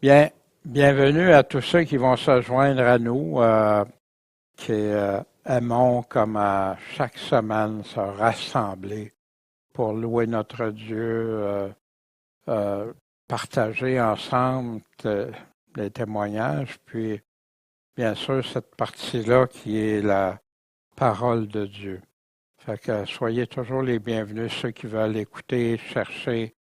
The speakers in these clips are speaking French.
Bien, bienvenue à tous ceux qui vont se joindre à nous, qui aimons comme à chaque semaine se rassembler pour louer notre Dieu, euh, partager ensemble les témoignages, puis bien sûr cette partie-là qui est la parole de Dieu. Fait que soyez toujours les bienvenus, ceux qui veulent écouter, chercher,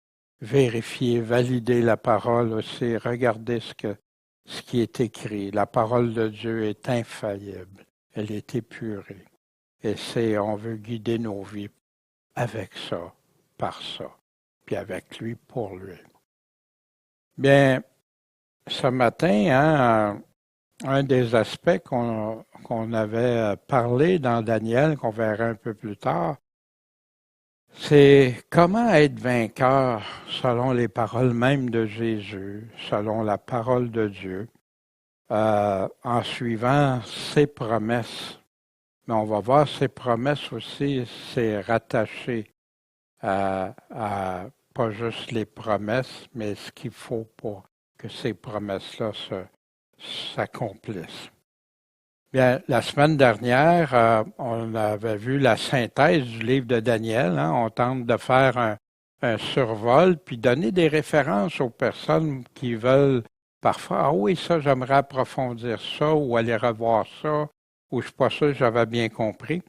vérifier, valider la parole aussi, regarder ce qui est écrit. La parole de Dieu est infaillible, elle est épurée. Et on veut guider nos vies avec ça, par ça, puis avec lui, pour lui. Bien, ce matin, un des aspects qu'on avait parlé dans Daniel, qu'on verra un peu plus tard, c'est comment être vainqueur selon les paroles même de Jésus, selon la parole de Dieu, en suivant ses promesses. Mais on va voir ses promesses aussi, c'est rattaché à pas juste les promesses, mais ce qu'il faut pour que ces promesses-là s'accomplissent. Bien, la semaine dernière, on avait vu la synthèse du livre de Daniel. On tente de faire un survol, puis donner des références aux personnes qui veulent parfois, ah oui, ça, j'aimerais approfondir ça, ou aller revoir ça, ou je ne suis pas sûr que j'avais bien compris.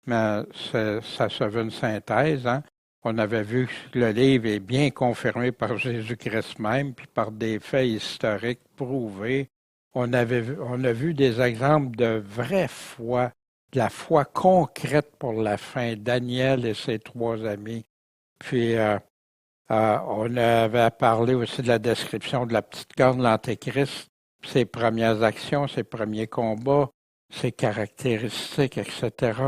Mais ça se veut une synthèse. On avait vu que le livre est bien confirmé par Jésus-Christ même, puis par des faits historiques prouvés. On a vu des exemples de vraie foi, de la foi concrète pour la fin, Daniel et ses trois amis. Puis, on avait parlé aussi de la description de la petite corne, l'Antéchrist, ses premières actions, ses premiers combats, ses caractéristiques, etc.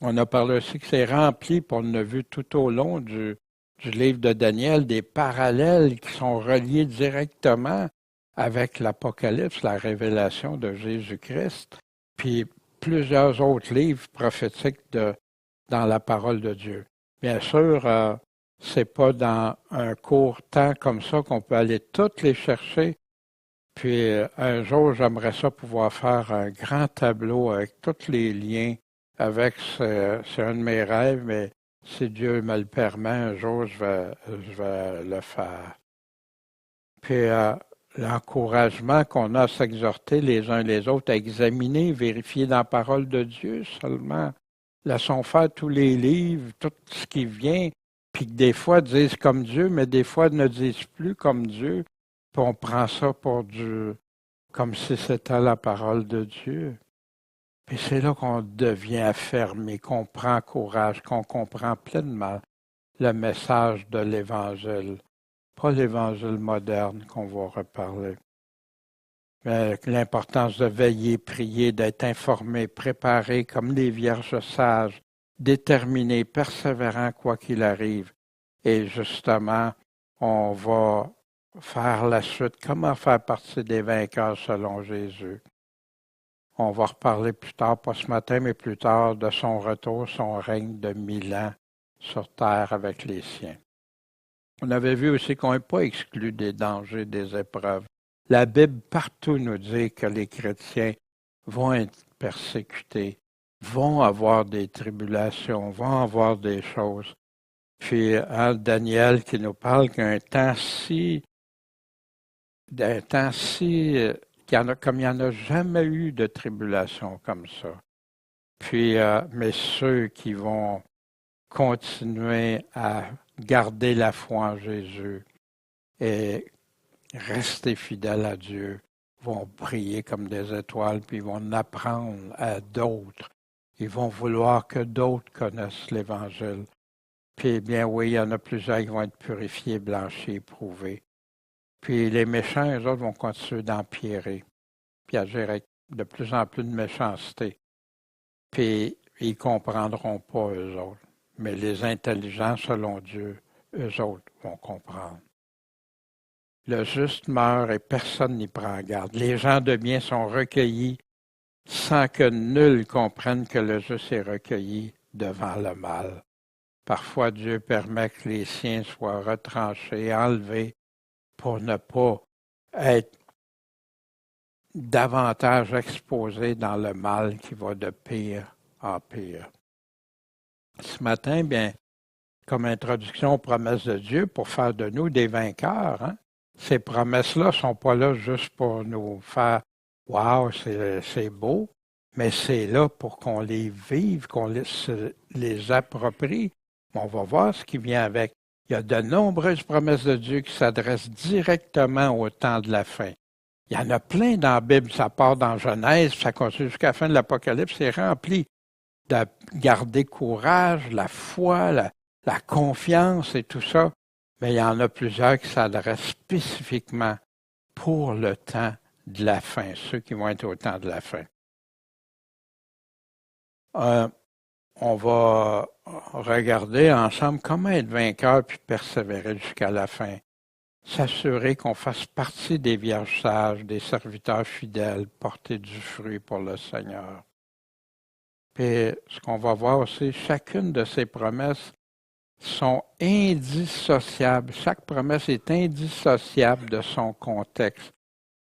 On a parlé aussi que c'est rempli, puis on a vu tout au long du livre de Daniel des parallèles qui sont reliés directement avec l'Apocalypse, la révélation de Jésus-Christ, puis plusieurs autres livres prophétiques dans la parole de Dieu. Bien sûr, c'est pas dans un court temps comme ça qu'on peut aller toutes les chercher. Puis un jour, j'aimerais ça pouvoir faire un grand tableau avec tous les liens avec, c'est un de mes rêves, mais si Dieu me le permet, un jour, je vais le faire. Puis l'encouragement qu'on a à s'exhorter les uns les autres, à examiner, vérifier dans la parole de Dieu seulement. Laissons faire tous les livres, tout ce qui vient, puis que des fois disent comme Dieu, mais des fois ne disent plus comme Dieu, puis on prend ça pour comme si c'était la parole de Dieu. Puis c'est là qu'on devient affermé, qu'on prend courage, qu'on comprend pleinement le message de l'Évangile. Pas l'Évangile moderne qu'on va reparler. Mais l'importance de veiller, prier, d'être informé, préparé comme des vierges sages, déterminés, persévérants quoi qu'il arrive. Et justement, on va faire la suite. Comment faire partie des vainqueurs selon Jésus? On va reparler plus tard, pas ce matin, mais plus tard, de son retour, son règne de 1000 ans sur terre avec les siens. On avait vu aussi qu'on n'est pas exclu des dangers, des épreuves. La Bible partout nous dit que les chrétiens vont être persécutés, vont avoir des tribulations, vont avoir des choses. Puis Daniel qui nous parle d'un temps si comme il n'y en a jamais eu de tribulation comme ça. Puis, mais ceux qui vont continuer à garder la foi en Jésus et rester fidèles à Dieu vont briller comme des étoiles, puis ils vont apprendre à d'autres. Ils vont vouloir que d'autres connaissent l'Évangile. Puis, bien oui, il y en a plusieurs qui vont être purifiés, blanchis, éprouvés. Puis les méchants, eux autres, vont continuer d'empirer, puis agir avec de plus en plus de méchanceté. Puis ils ne comprendront pas, eux autres. Mais les intelligents, selon Dieu, eux autres vont comprendre. Le juste meurt et personne n'y prend garde. Les gens de bien sont recueillis sans que nul comprenne que le juste est recueilli devant le mal. Parfois, Dieu permet que les siens soient retranchés, enlevés, pour ne pas être davantage exposés dans le mal qui va de pire en pire. Ce matin, bien, comme introduction aux promesses de Dieu pour faire de nous des vainqueurs, hein? Ces promesses-là ne sont pas là juste pour nous faire « Wow, c'est beau », mais c'est là pour qu'on les vive, qu'on les approprie. On va voir ce qui vient avec. Il y a de nombreuses promesses de Dieu qui s'adressent directement au temps de la fin. Il y en a plein dans la Bible, ça part dans Genèse, ça continue jusqu'à la fin de l'Apocalypse, c'est rempli de garder courage, la foi, la confiance et tout ça. Mais il y en a plusieurs qui s'adressent spécifiquement pour le temps de la fin, ceux qui vont être au temps de la fin. On va regarder ensemble comment être vainqueur puis persévérer jusqu'à la fin. S'assurer qu'on fasse partie des vierges sages, des serviteurs fidèles, porter du fruit pour le Seigneur. Puis ce qu'on va voir aussi, chacune de ces promesses sont indissociables. Chaque promesse est indissociable de son contexte.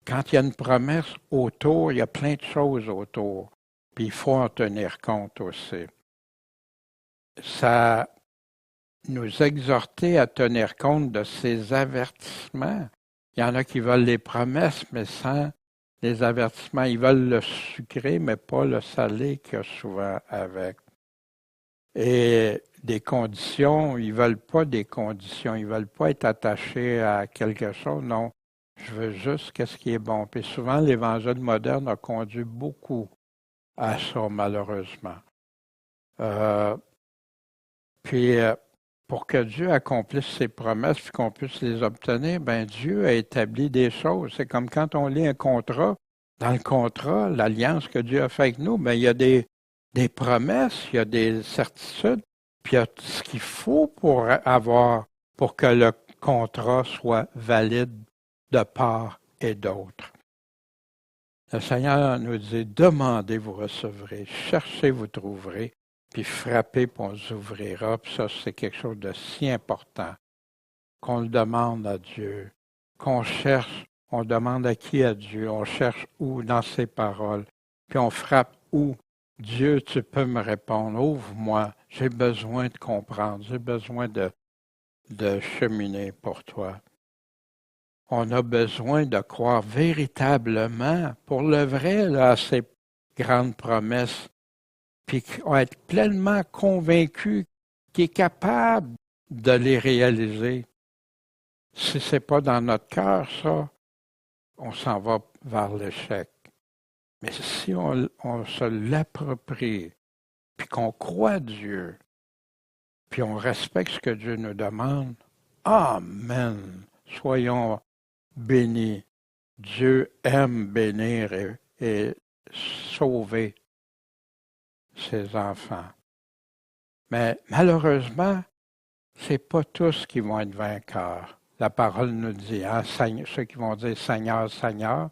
Quand il y a une promesse autour, il y a plein de choses autour. Puis il faut en tenir compte aussi. Ça nous exhorter à tenir compte de ces avertissements. Il y en a qui veulent les promesses, mais sans les avertissements. Ils veulent le sucré, mais pas le salé qu'il y a souvent avec. Et des conditions, ils ne veulent pas des conditions, ils ne veulent pas être attachés à quelque chose. Non, je veux juste qu'est-ce qui est bon. Puis souvent, l'Évangile moderne a conduit beaucoup à ça, malheureusement. Pour que Dieu accomplisse ses promesses et qu'on puisse les obtenir, ben Dieu a établi des choses. C'est comme quand on lit un contrat. Dans le contrat, l'alliance que Dieu a faite avec nous, ben il y a des promesses, il y a des certitudes, puis il y a ce qu'il faut pour que le contrat soit valide de part et d'autre. Le Seigneur nous dit, demandez, vous recevrez, cherchez, vous trouverez, puis frappez, puis on vous ouvrira. Puis ça, c'est quelque chose de si important, qu'on le demande à Dieu, qu'on cherche, on demande à qui à Dieu, on cherche où dans ses paroles, puis on frappe où. Dieu, tu peux me répondre, ouvre-moi, j'ai besoin de comprendre, j'ai besoin de cheminer pour toi. On a besoin de croire véritablement, pour le vrai, là, à ces grandes promesses, puis être pleinement convaincu qu'il est capable de les réaliser. Si ce n'est pas dans notre cœur, ça, on s'en va vers l'échec. Mais si on se l'approprie, puis qu'on croit Dieu, puis on respecte ce que Dieu nous demande, Amen. Soyons bénis. Dieu aime bénir et sauver ses enfants. Mais malheureusement, ce n'est pas tous qui vont être vainqueurs. La parole nous dit, hein, ceux qui vont dire Seigneur, Seigneur,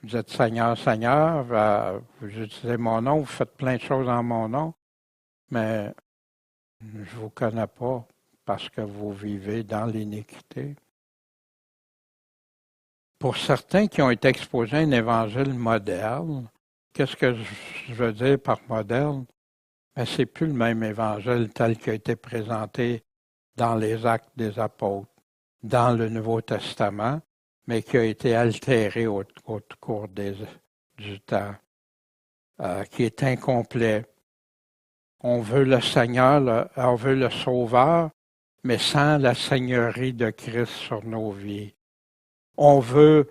vous êtes Seigneur, Seigneur, vous utilisez mon nom, vous faites plein de choses en mon nom, mais je ne vous connais pas parce que vous vivez dans l'iniquité. Pour certains qui ont été exposés à un évangile moderne, qu'est-ce que je veux dire par moderne? Mais ce n'est plus le même évangile tel qu'il a été présenté dans les Actes des Apôtres, dans le Nouveau Testament, mais qui a été altéré au cours du temps, qui est incomplet. On veut le Seigneur, on veut le Sauveur, mais sans la Seigneurie de Christ sur nos vies. On veut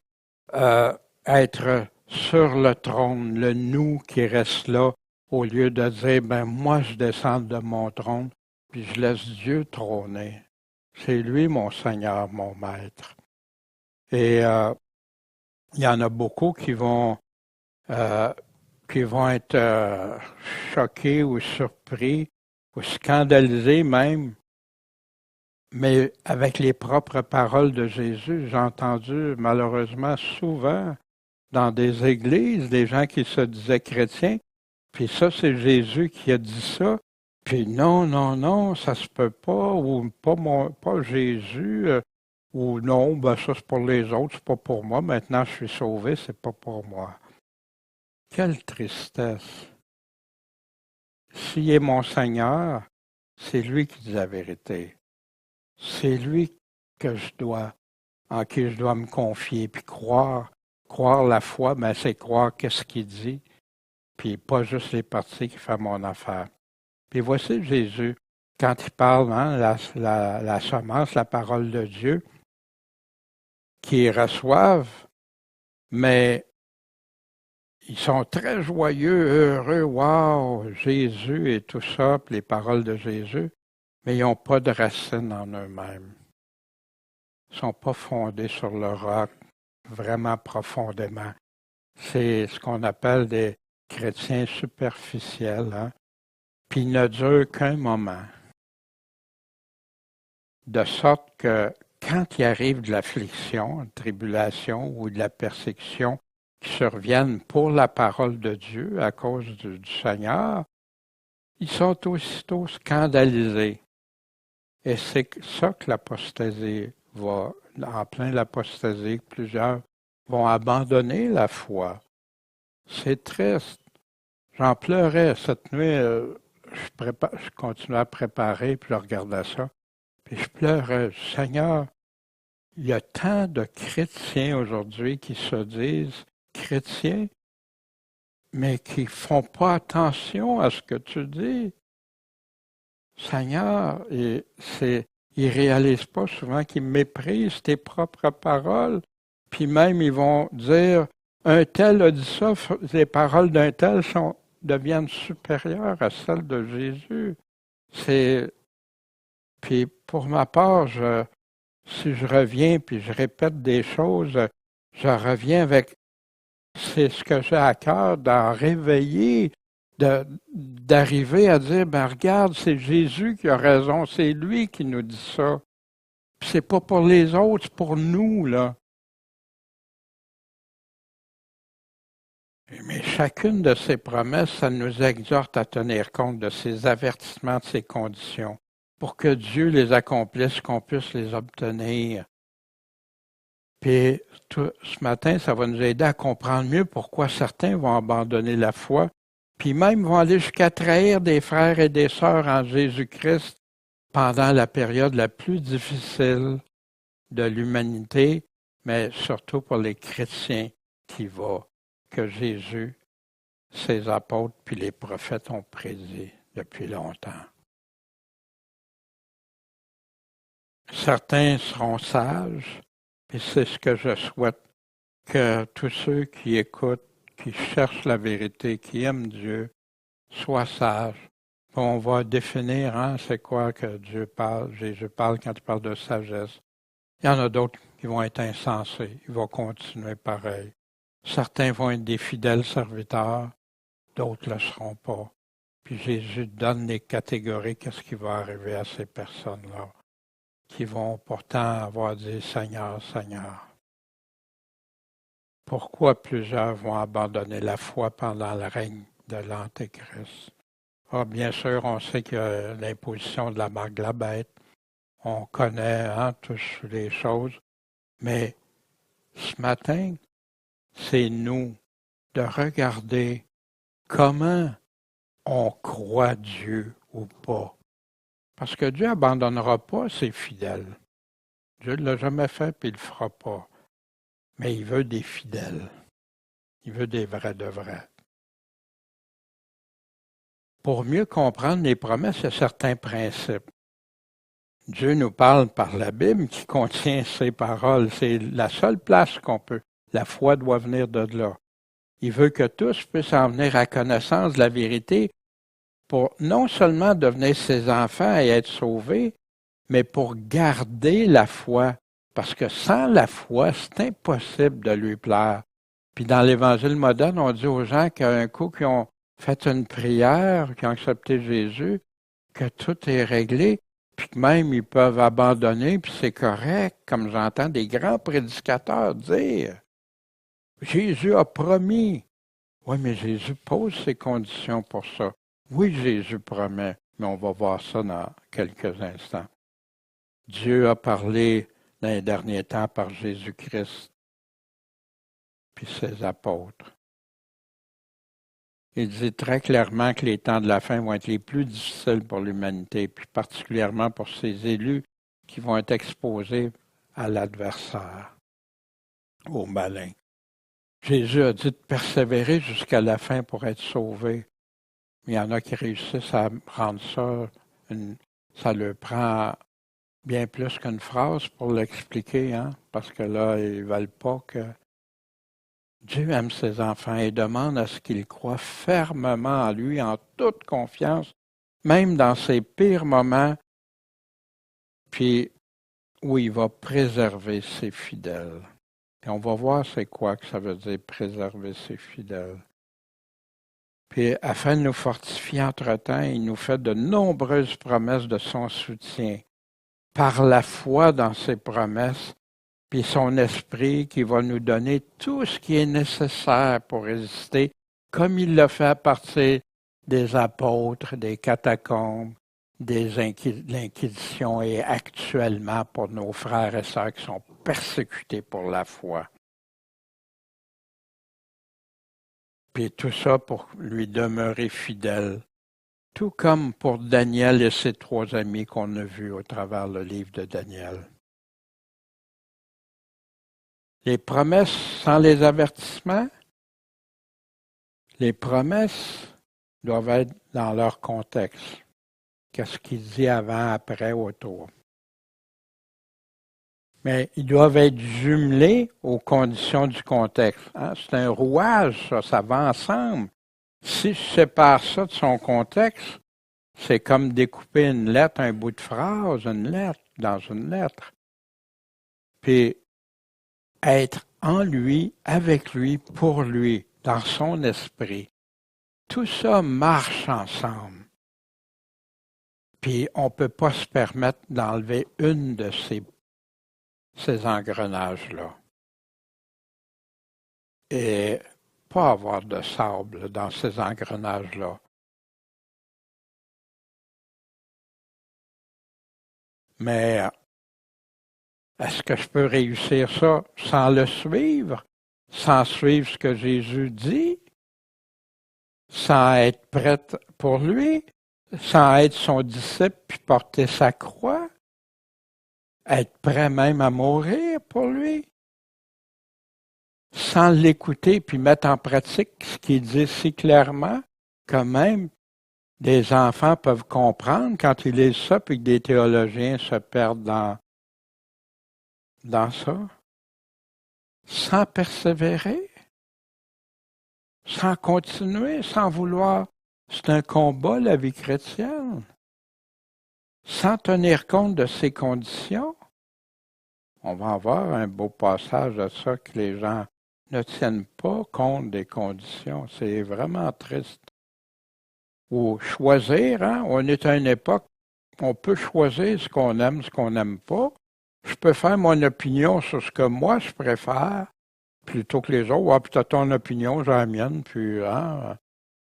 être sur le trône, le nous qui reste là, au lieu de dire, ben moi je descends de mon trône, puis je laisse Dieu trôner. C'est lui mon Seigneur, mon Maître. Et il y en a beaucoup qui vont être choqués ou surpris ou scandalisés même. Mais avec les propres paroles de Jésus, j'ai entendu malheureusement souvent dans des églises des gens qui se disaient chrétiens, puis ça c'est Jésus qui a dit ça, puis non, ça se peut pas, ou pas Jésus, Ou non, ben ça c'est pour les autres, c'est pas pour moi. Maintenant je suis sauvé, c'est pas pour moi. Quelle tristesse. S'il est mon Seigneur, c'est lui qui dit la vérité. C'est lui que je dois, en qui je dois me confier, puis croire. Croire la foi, ben c'est croire qu'est-ce qu'il dit, puis pas juste les parties qui font mon affaire. Puis voici Jésus, quand il parle, hein, la semence, la parole de Dieu, qu'ils reçoivent, mais ils sont très joyeux, heureux, wow, Jésus et tout ça, puis les paroles de Jésus, mais ils n'ont pas de racines en eux-mêmes. Ils ne sont pas fondés sur le roc vraiment profondément. C'est ce qu'on appelle des chrétiens superficiels, hein? Puis ils ne durent qu'un moment. De sorte que quand il arrive de l'affliction, de tribulation ou de la persécution qui surviennent pour la parole de Dieu à cause du Seigneur, ils sont aussitôt scandalisés. Et c'est ça que l'apostasie va, en plein l'apostasie, plusieurs vont abandonner la foi. C'est triste. J'en pleurais cette nuit, je continuais à préparer, puis je regardais ça. Puis je pleurais, Seigneur, il y a tant de chrétiens aujourd'hui qui se disent chrétiens, mais qui ne font pas attention à ce que tu dis. Seigneur, ils ne réalisent pas souvent qu'ils méprisent tes propres paroles, puis même ils vont dire, un tel a dit ça, les paroles d'un tel deviennent supérieures à celles de Jésus. Puis pour ma part, si je reviens puis je répète des choses, je reviens avec, c'est ce que j'ai à cœur d'en réveiller, d'arriver à dire, ben regarde, c'est Jésus qui a raison, c'est lui qui nous dit ça. Puis c'est pas pour les autres, c'est pour nous, là. Mais chacune de ces promesses, ça nous exhorte à tenir compte de ces avertissements, de ces conditions, pour que Dieu les accomplisse, qu'on puisse les obtenir. Puis ce matin, ça va nous aider à comprendre mieux pourquoi certains vont abandonner la foi, puis même vont aller jusqu'à trahir des frères et des sœurs en Jésus-Christ pendant la période la plus difficile de l'humanité, mais surtout pour les chrétiens que Jésus, ses apôtres puis les prophètes ont prédit depuis longtemps. Certains seront sages, et c'est ce que je souhaite, que tous ceux qui écoutent, qui cherchent la vérité, qui aiment Dieu, soient sages. On va définir, hein, c'est quoi que Dieu parle, Jésus parle quand il parle de sagesse. Il y en a d'autres qui vont être insensés, ils vont continuer pareil. Certains vont être des fidèles serviteurs, d'autres ne le seront pas. Puis Jésus donne les catégories, qu'est-ce qui va arriver à ces personnes-là, qui vont pourtant avoir dit Seigneur, Seigneur. Pourquoi plusieurs vont abandonner la foi pendant le règne de l'Antéchrist? Ah, bien sûr, on sait qu'il y a l'imposition de la marque de la bête. On connaît tous les choses. Mais ce matin, c'est nous de regarder comment on croit Dieu ou pas. Parce que Dieu n'abandonnera pas ses fidèles. Dieu ne l'a jamais fait et il ne le fera pas. Mais il veut des fidèles. Il veut des vrais de vrais. Pour mieux comprendre les promesses, il y a certains principes. Dieu nous parle par la Bible qui contient ses paroles. C'est la seule place qu'on peut. La foi doit venir de là. Il veut que tous puissent en venir à connaissance de la vérité pour non seulement devenir ses enfants et être sauvés, mais pour garder la foi. Parce que sans la foi, c'est impossible de lui plaire. Puis dans l'Évangile moderne, on dit aux gens qu'un coup qu'ils ont fait une prière, qu'ils ont accepté Jésus, que tout est réglé, puis que même ils peuvent abandonner, puis c'est correct, comme j'entends des grands prédicateurs dire. Jésus a promis. Oui, mais Jésus pose ses conditions pour ça. Oui, Jésus promet, mais on va voir ça dans quelques instants. Dieu a parlé dans les derniers temps par Jésus-Christ puis ses apôtres. Il dit très clairement que les temps de la fin vont être les plus difficiles pour l'humanité, puis particulièrement pour ses élus qui vont être exposés à l'adversaire, au malin. Jésus a dit de persévérer jusqu'à la fin pour être sauvés. Il y en a qui réussissent à rendre ça, ça leur prend bien plus qu'une phrase pour l'expliquer, hein? Parce que là, ils ne veulent pas que Dieu aime ses enfants et demande à ce qu'ils croient fermement en lui, en toute confiance, même dans ses pires moments, puis où il va préserver ses fidèles. Et on va voir c'est quoi que ça veut dire préserver ses fidèles. Puis afin de nous fortifier entre-temps, il nous fait de nombreuses promesses de son soutien. Par la foi dans ses promesses, puis son esprit qui va nous donner tout ce qui est nécessaire pour résister, comme il l'a fait à partir des apôtres, des catacombes, de l'Inquisition et actuellement pour nos frères et sœurs qui sont persécutés pour la foi. Puis tout ça pour lui demeurer fidèle, tout comme pour Daniel et ses 3 amis qu'on a vus au travers le livre de Daniel. Les promesses sans les avertissements, les promesses doivent être dans leur contexte. Qu'est-ce qu'il dit avant, après, autour. Mais ils doivent être jumelés aux conditions du contexte. Hein? C'est un rouage, ça va ensemble. Si je sépare ça de son contexte, c'est comme découper une lettre, un bout de phrase, une lettre, dans une lettre. Puis être en lui, avec lui, pour lui, dans son esprit. Tout ça marche ensemble. Puis on ne peut pas se permettre d'enlever une de ces engrenages-là. Et pas avoir de sable dans ces engrenages-là. Mais est-ce que je peux réussir ça sans le suivre, sans suivre ce que Jésus dit, sans être prête pour lui, sans être son disciple puis porter sa croix, être prêt même à mourir pour lui, sans l'écouter puis mettre en pratique ce qu'il dit si clairement que même des enfants peuvent comprendre quand ils lisent ça puis que des théologiens se perdent dans ça, sans persévérer, sans continuer, sans vouloir. C'est un combat, la vie chrétienne. Sans tenir compte de ces conditions. On va avoir un beau passage de ça que les gens ne tiennent pas compte des conditions. C'est vraiment triste. Ou choisir, hein? On est à une époque, on peut choisir ce qu'on aime, ce qu'on n'aime pas. Je peux faire mon opinion sur ce que moi je préfère, plutôt que les autres. Ah, puis t'as ton opinion, j'ai la mienne, puis hein.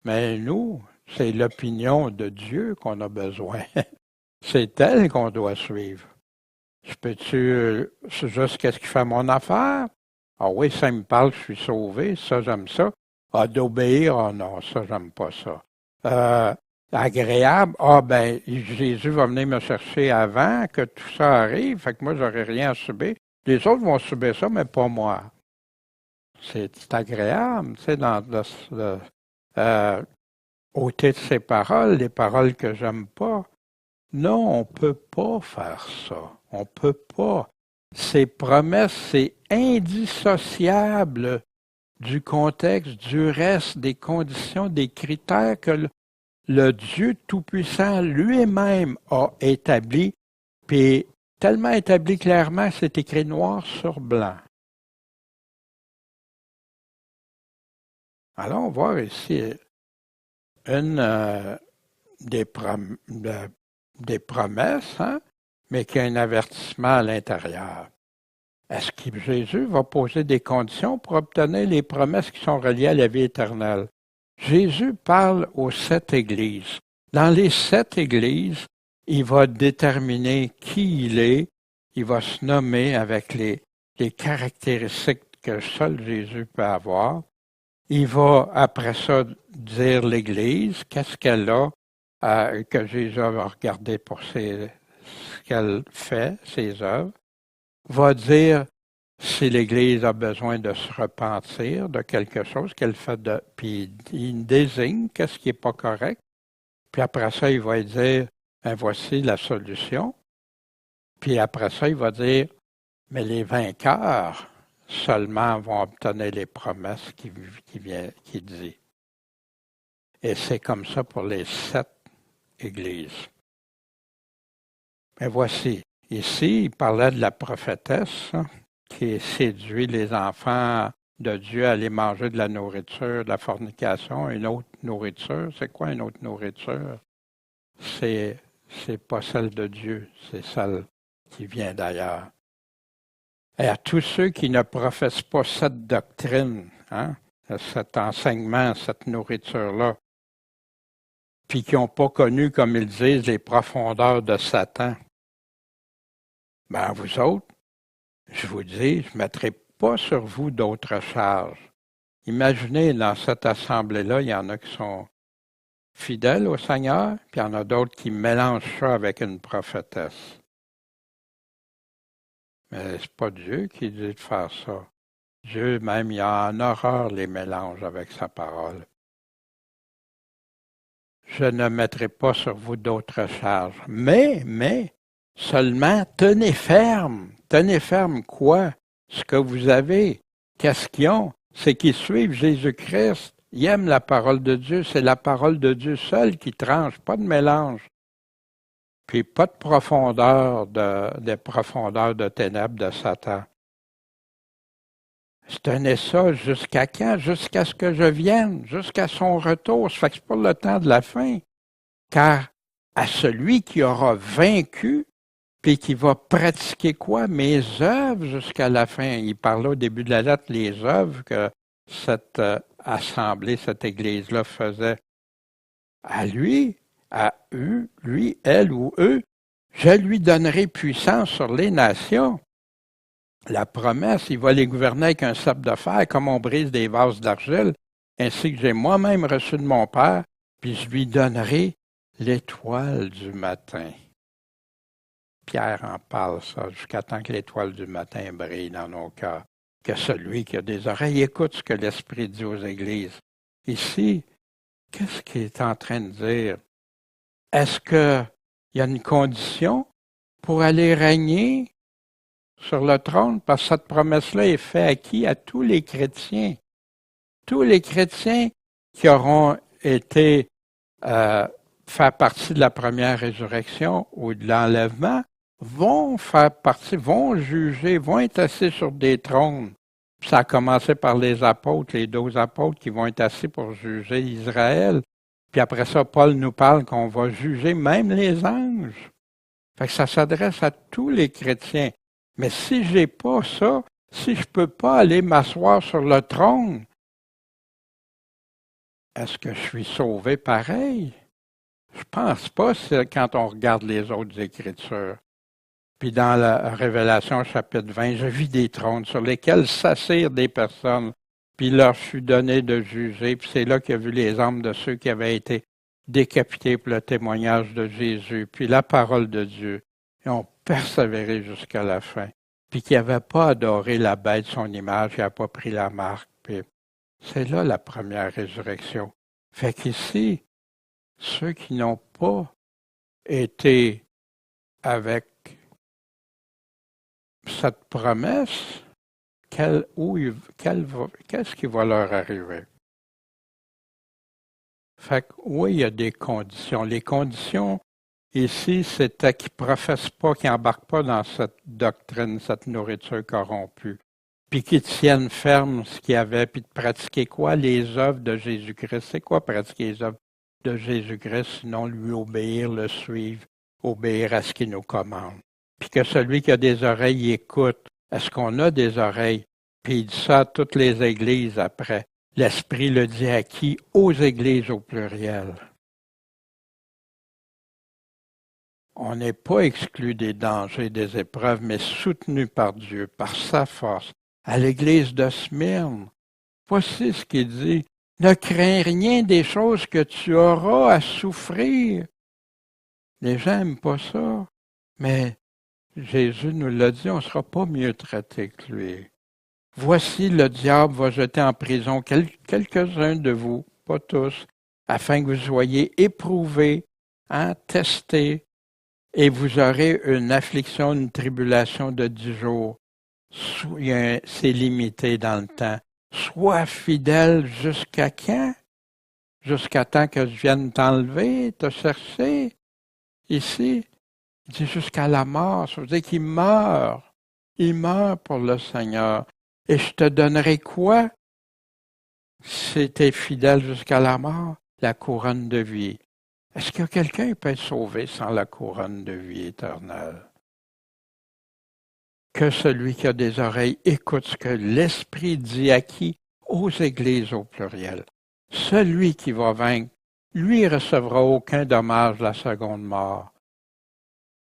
Mais nous, c'est l'opinion de Dieu qu'on a besoin. C'est elle qu'on doit suivre. Je peux-tu juste qu'est-ce qui fait mon affaire? Ah oui, ça me parle, je suis sauvé, ça j'aime ça. Ah, d'obéir, ah non, ça j'aime pas ça. Agréable, ah ben, Jésus va venir me chercher avant que tout ça arrive, fait que moi j'aurai rien à subir. Les autres vont subir ça, mais pas moi. C'est agréable, tu sais, ôter de ses paroles, les paroles que j'aime pas. Non, on peut pas faire ça. On peut pas. Ces promesses, c'est indissociable du contexte, du reste, des conditions, des critères que le Dieu Tout-Puissant lui-même a établi, puis tellement établi clairement, c'est écrit noir sur blanc. Allons voir ici une des promesses, hein, mais qui a un avertissement à l'intérieur. Est-ce que Jésus va poser des conditions pour obtenir les promesses qui sont reliées à la vie éternelle? Jésus parle aux 7 églises. Dans les 7 églises, il va déterminer qui il est, il va se nommer avec les caractéristiques que seul Jésus peut avoir. Il va, après ça, dire l'Église, qu'est-ce qu'elle a, que Jésus va regarder pour ce qu'elle fait, ses œuvres. Va dire si l'Église a besoin de se repentir de quelque chose qu'elle fait puis il désigne qu'est-ce qui n'est pas correct. Puis après ça, il va dire, ben voici la solution. Puis après ça, il va dire, mais les vainqueurs seulement vont obtenir les promesses qu'il dit. Et c'est comme ça pour les 7 églises. Mais voici, ici, il parlait de la prophétesse qui séduit les enfants de Dieu à aller manger de la nourriture, de la fornication, une autre nourriture. C'est quoi une autre nourriture? C'est pas celle de Dieu, c'est celle qui vient d'ailleurs. Et à tous ceux qui ne professent pas cette doctrine, cet enseignement, cette nourriture-là, puis qui n'ont pas connu, comme ils disent, les profondeurs de Satan, ben vous autres, je vous dis, je ne mettrai pas sur vous d'autres charges. Imaginez, dans cette assemblée-là, il y en a qui sont fidèles au Seigneur, puis il y en a d'autres qui mélangent ça avec une prophétesse. Mais c'est pas Dieu qui dit de faire ça. Dieu même, il a en horreur les mélanges avec sa parole. Je ne mettrai pas sur vous d'autres charges. Mais, seulement tenez ferme. Tenez ferme quoi? Ce que vous avez. Qu'est-ce qu'ils ont? C'est qu'ils suivent Jésus-Christ. Ils aiment la parole de Dieu. C'est la parole de Dieu seule qui tranche, pas de mélange. Puis pas de profondeur, des profondeurs de ténèbres de Satan. Tenez ça jusqu'à quand? Jusqu'à ce que je vienne, jusqu'à son retour. Ça fait que c'est pas le temps de la fin. Car à celui qui aura vaincu, puis qui va pratiquer quoi? Mes œuvres jusqu'à la fin. Il parlait au début de la lettre, les œuvres que cette assemblée, cette église-là faisait. À lui, à eux, lui, elle ou eux, je lui donnerai puissance sur les nations. La promesse, il va les gouverner avec un sceptre de fer, comme on brise des vases d'argile, ainsi que j'ai moi-même reçu de mon Père, puis je lui donnerai l'étoile du matin. Pierre en parle, ça, jusqu'à temps que l'étoile du matin brille dans nos cœurs. Que celui qui a des oreilles écoute ce que l'Esprit dit aux églises. Ici, qu'est-ce qu'il est en train de dire? Est-ce qu'il y a une condition pour aller régner sur le trône? Parce que cette promesse-là est faite à qui? À tous les chrétiens. Tous les chrétiens qui auront été faire partie de la première résurrection ou de l'enlèvement vont faire partie, vont juger, vont être assis sur des trônes. Ça a commencé par les apôtres, les 12 apôtres qui vont être assis pour juger Israël. Puis après ça, Paul nous parle qu'on va juger même les anges. Fait que ça s'adresse à tous les chrétiens. Mais si j'ai pas ça, si je peux pas aller m'asseoir sur le trône, est-ce que je suis sauvé pareil? Je pense pas, c'est quand on regarde les autres Écritures. Puis dans la Révélation chapitre 20, je vis des trônes sur lesquels s'assirent des personnes, puis il leur fut donné de juger. Puis c'est là qu'il a vu les âmes de ceux qui avaient été décapités pour le témoignage de Jésus, puis la parole de Dieu, et ont persévéré jusqu'à la fin. Puis qui n'avaient pas adoré la bête, son image, qui n'a pas pris la marque. Puis c'est là la première résurrection. Fait qu'ici, ceux qui n'ont pas été avec cette promesse, qu'est-ce qui va leur arriver? Fait que oui, il y a des conditions. Les conditions ici, c'était qu'ils ne professent pas, qu'ils n'embarquent pas dans cette doctrine, cette nourriture corrompue, puis qu'ils tiennent ferme ce qu'il y avait, puis de pratiquer quoi? Les œuvres de Jésus-Christ. C'est quoi pratiquer les œuvres de Jésus-Christ, sinon lui obéir, le suivre, obéir à ce qu'il nous commande? Puis que celui qui a des oreilles écoute. Est-ce qu'on a des oreilles? Puis il dit ça à toutes les églises après. L'Esprit le dit à qui? Aux églises au pluriel. On n'est pas exclu des dangers, des épreuves, mais soutenu par Dieu, par sa force. À l'église de Smyrne, voici ce qu'il dit. Ne crains rien des choses que tu auras à souffrir. Les gens n'aiment pas ça, mais Jésus nous l'a dit, on ne sera pas mieux traité que lui. Voici, le diable va jeter en prison quelques-uns de vous, pas tous, afin que vous soyez éprouvés, testés, et vous aurez une affliction, une tribulation de 10 jours. C'est limité dans le temps. Sois fidèle jusqu'à quand? Jusqu'à temps que je vienne t'enlever, te chercher. Ici, il dit jusqu'à la mort. Ça veut dire qu'il meurt. Il meurt pour le Seigneur. Et je te donnerai quoi? Si tu es fidèle jusqu'à la mort, la couronne de vie. Est-ce que quelqu'un peut être sauvé sans la couronne de vie éternelle? Que celui qui a des oreilles écoute ce que l'Esprit dit à qui? Aux églises au pluriel. Celui qui va vaincre, lui recevra aucun dommage de la seconde mort.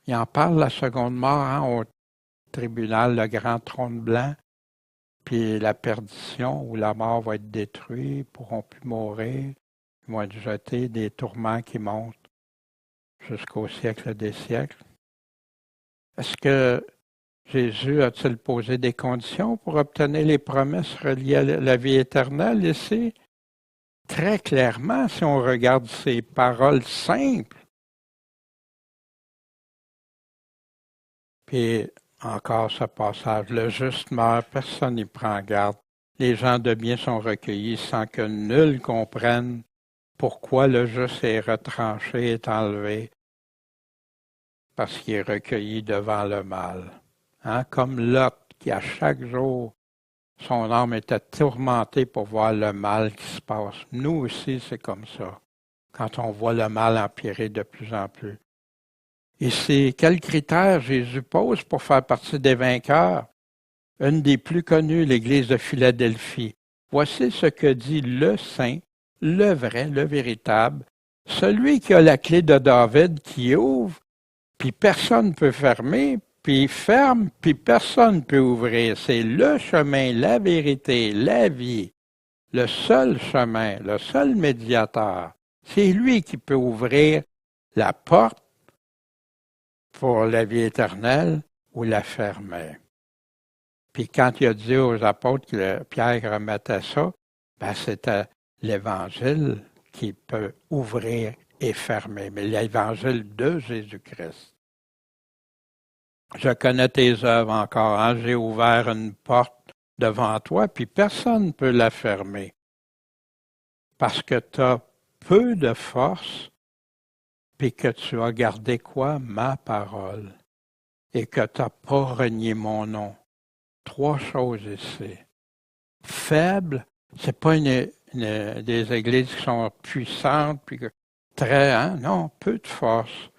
Il en parle, la seconde mort, au tribunal, le grand trône blanc, puis la perdition où la mort va être détruite, ils ne pourront plus mourir, ils vont être jetés, des tourments qui montent jusqu'au siècle des siècles. Est-ce que Jésus a-t-il posé des conditions pour obtenir les promesses reliées à la vie éternelle ici? Très clairement, si on regarde ces paroles simples. Puis encore ce passage, le juste meurt, personne n'y prend garde. Les gens de bien sont recueillis sans que nul comprenne pourquoi le juste est retranché, est enlevé, parce qu'il est recueilli devant le mal. Comme Lot, qui à chaque jour, son âme était tourmentée pour voir le mal qui se passe. Nous aussi, c'est comme ça, quand on voit le mal empirer de plus en plus. Et c'est quels critères Jésus pose pour faire partie des vainqueurs? Une des plus connues, l'Église de Philadelphie. Voici ce que dit le saint, le vrai, le véritable, celui qui a la clé de David qui ouvre, puis personne ne peut fermer, puis il ferme, puis personne ne peut ouvrir. C'est le chemin, la vérité, la vie, le seul chemin, le seul médiateur. C'est lui qui peut ouvrir la porte pour la vie éternelle ou la fermer. Puis quand il a dit aux apôtres que Pierre remettait ça, c'était l'Évangile qui peut ouvrir et fermer, mais l'Évangile de Jésus-Christ. Je connais tes œuvres encore, j'ai ouvert une porte devant toi, puis personne ne peut la fermer. Parce que tu as peu de force, puis que tu as gardé quoi? Ma parole. Et que tu n'as pas renié mon nom. 3 choses ici. Faible, c'est pas des églises qui sont puissantes, puis très, non, peu de force.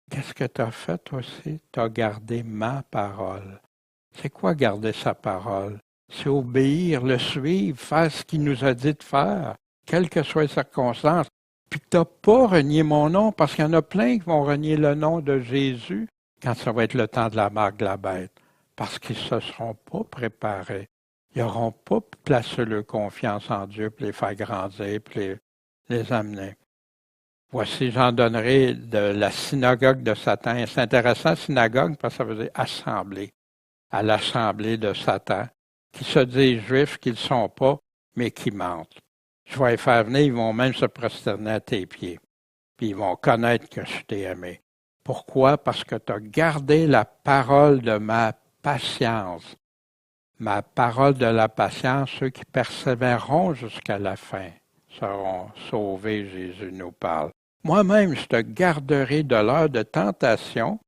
Qu'est-ce que tu as fait aussi? Tu as gardé ma parole. C'est quoi garder sa parole? C'est obéir, le suivre, faire ce qu'il nous a dit de faire, quelles que soient les circonstances. Puis tu n'as pas renié mon nom, parce qu'il y en a plein qui vont renier le nom de Jésus quand ça va être le temps de la marque de la bête, parce qu'ils ne se seront pas préparés. Ils n'auront pas placé leur confiance en Dieu pour les faire grandir, pour les amener. Voici, j'en donnerai de la synagogue de Satan. C'est intéressant, synagogue, parce que ça veut dire assemblée, à l'assemblée de Satan, qui se disent juifs, qu'ils ne sont pas, mais qui mentent. Je vais les faire venir, ils vont même se prosterner à tes pieds. Puis ils vont connaître que je t'ai aimé. Pourquoi? Parce que tu as gardé la parole de ma patience. Ma parole de la patience, ceux qui persévéreront jusqu'à la fin seront sauvés, Jésus nous parle. Moi-même, je te garderai de l'heure de tentation.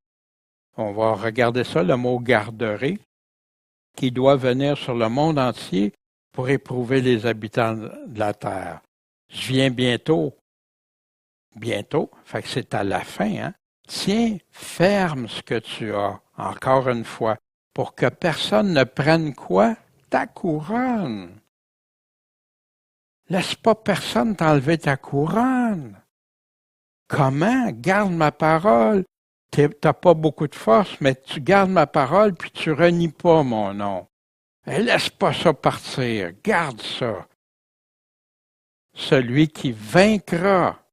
On va regarder ça, le mot garderai, qui doit venir sur le monde entier pour éprouver les habitants de la terre. Je viens bientôt. Bientôt, fait que c'est à la fin, Tiens ferme ce que tu as, encore une fois, pour que personne ne prenne quoi? Ta couronne. Laisse pas personne t'enlever ta couronne. Comment? Garde ma parole. T'as pas beaucoup de force, mais tu gardes ma parole, puis tu renies pas mon nom. Et laisse pas ça partir. Garde ça. Celui qui vaincra,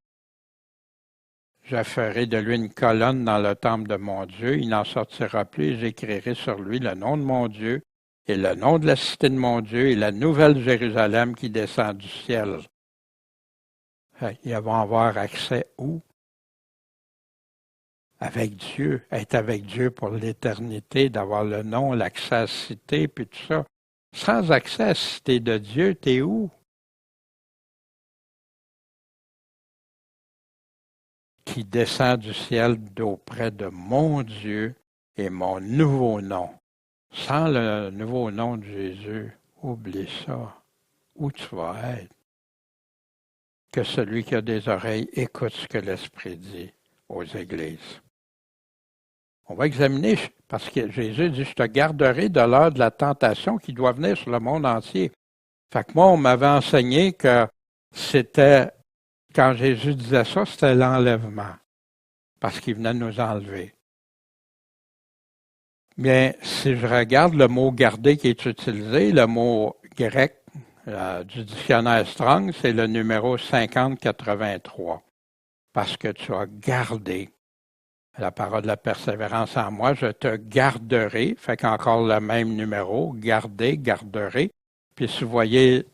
je ferai de lui une colonne dans le temple de mon Dieu. Il n'en sortira plus et j'écrirai sur lui le nom de mon Dieu et le nom de la cité de mon Dieu et la nouvelle Jérusalem qui descend du ciel. Ils vont avoir accès où? Avec Dieu, être avec Dieu pour l'éternité, d'avoir le nom, l'accès à la cité, puis tout ça. Sans accès à la cité de Dieu, t'es où? Qui descend du ciel d'auprès de mon Dieu et mon nouveau nom. Sans le nouveau nom de Jésus, oublie ça. Où tu vas être? Que celui qui a des oreilles écoute ce que l'Esprit dit aux églises. On va examiner, parce que Jésus dit, je te garderai de l'heure de la tentation qui doit venir sur le monde entier. Fait que moi, on m'avait enseigné que c'était, quand Jésus disait ça, c'était l'enlèvement, parce qu'il venait nous enlever. Bien, si je regarde le mot garder qui est utilisé, le mot grec du dictionnaire Strong, c'est le numéro 5083, parce que tu as gardé la parole de la persévérance en moi, je te garderai, fait qu'encore le même numéro, garder, garderai. Puis si vous voyez,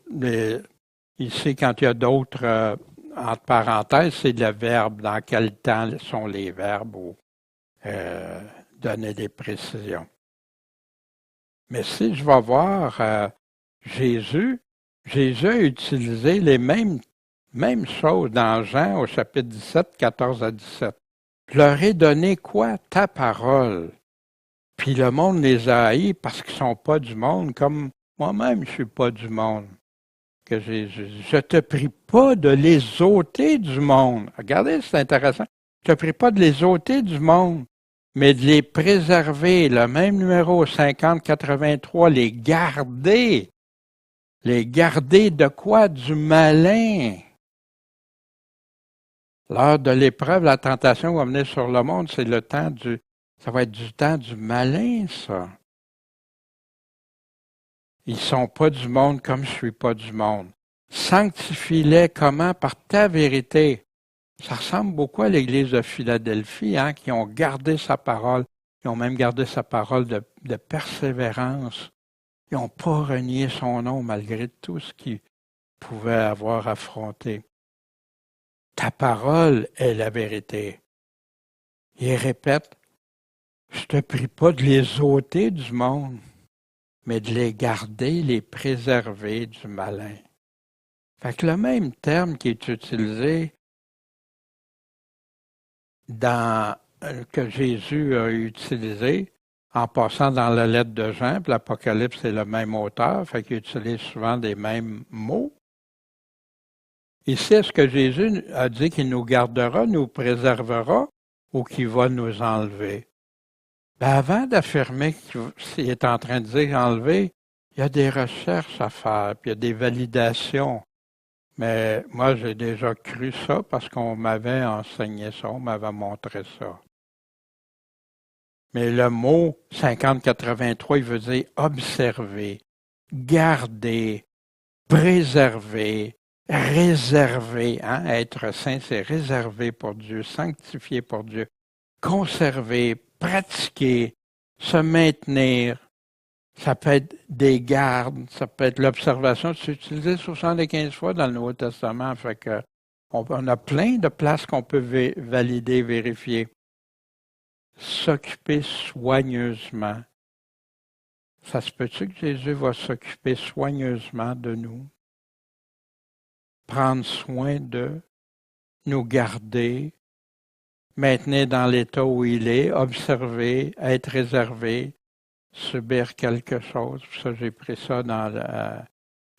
ici, quand il y a d'autres, entre parenthèses, c'est le verbe, dans quel temps sont les verbes, ou donner des précisions. Mais si je vais voir Jésus a utilisé les mêmes choses dans Jean au chapitre 17, 14 à 17. Je leur ai donné quoi? Ta parole. Puis le monde les a haïs parce qu'ils ne sont pas du monde, comme moi-même je ne suis pas du monde. Que je te prie pas de les ôter du monde. Regardez, c'est intéressant. Je te prie pas de les ôter du monde, mais de les préserver. Le même numéro 5083, les garder. Les garder de quoi? Du malin. L'heure de l'épreuve, la tentation va venir sur le monde, c'est le temps ça va être du temps du malin, ça. Ils sont pas du monde comme je suis pas du monde. Sanctifie-les comment? Par ta vérité. Ça ressemble beaucoup à l'Église de Philadelphie, hein, qui ont gardé sa parole. Ils ont même gardé sa parole de persévérance. Ils n'ont pas renié son nom malgré tout ce qu'ils pouvaient avoir affronté. Ta parole est la vérité. Il répète, je te prie pas de les ôter du monde, mais de les garder, les préserver du malin. Fait que le même terme qui est utilisé que Jésus a utilisé en passant dans la lettre de Jean, puis l'Apocalypse, c'est le même auteur, fait qu'il utilise souvent des mêmes mots. Ici, est-ce que Jésus a dit qu'il nous gardera, nous préservera, ou qu'il va nous enlever? Ben avant d'affirmer qu'il est en train de dire enlever, il y a des recherches à faire, puis il y a des validations. Mais moi, j'ai déjà cru ça parce qu'on m'avait enseigné ça, on m'avait montré ça. Mais le mot 5083, il veut dire observer, garder, préserver, réserver. Hein? Être saint, c'est réserver pour Dieu, sanctifier pour Dieu, conserver, pratiquer, se maintenir. Ça peut être des gardes, ça peut être l'observation. C'est utilisé 75 fois dans le Nouveau Testament. Fait que on a plein de places qu'on peut valider, vérifier. S'occuper soigneusement. Ça se peut-tu que Jésus va s'occuper soigneusement de nous? Prendre soin de nous garder, maintenir dans l'état où il est, observer, être réservé, subir quelque chose. Ça, j'ai pris ça dans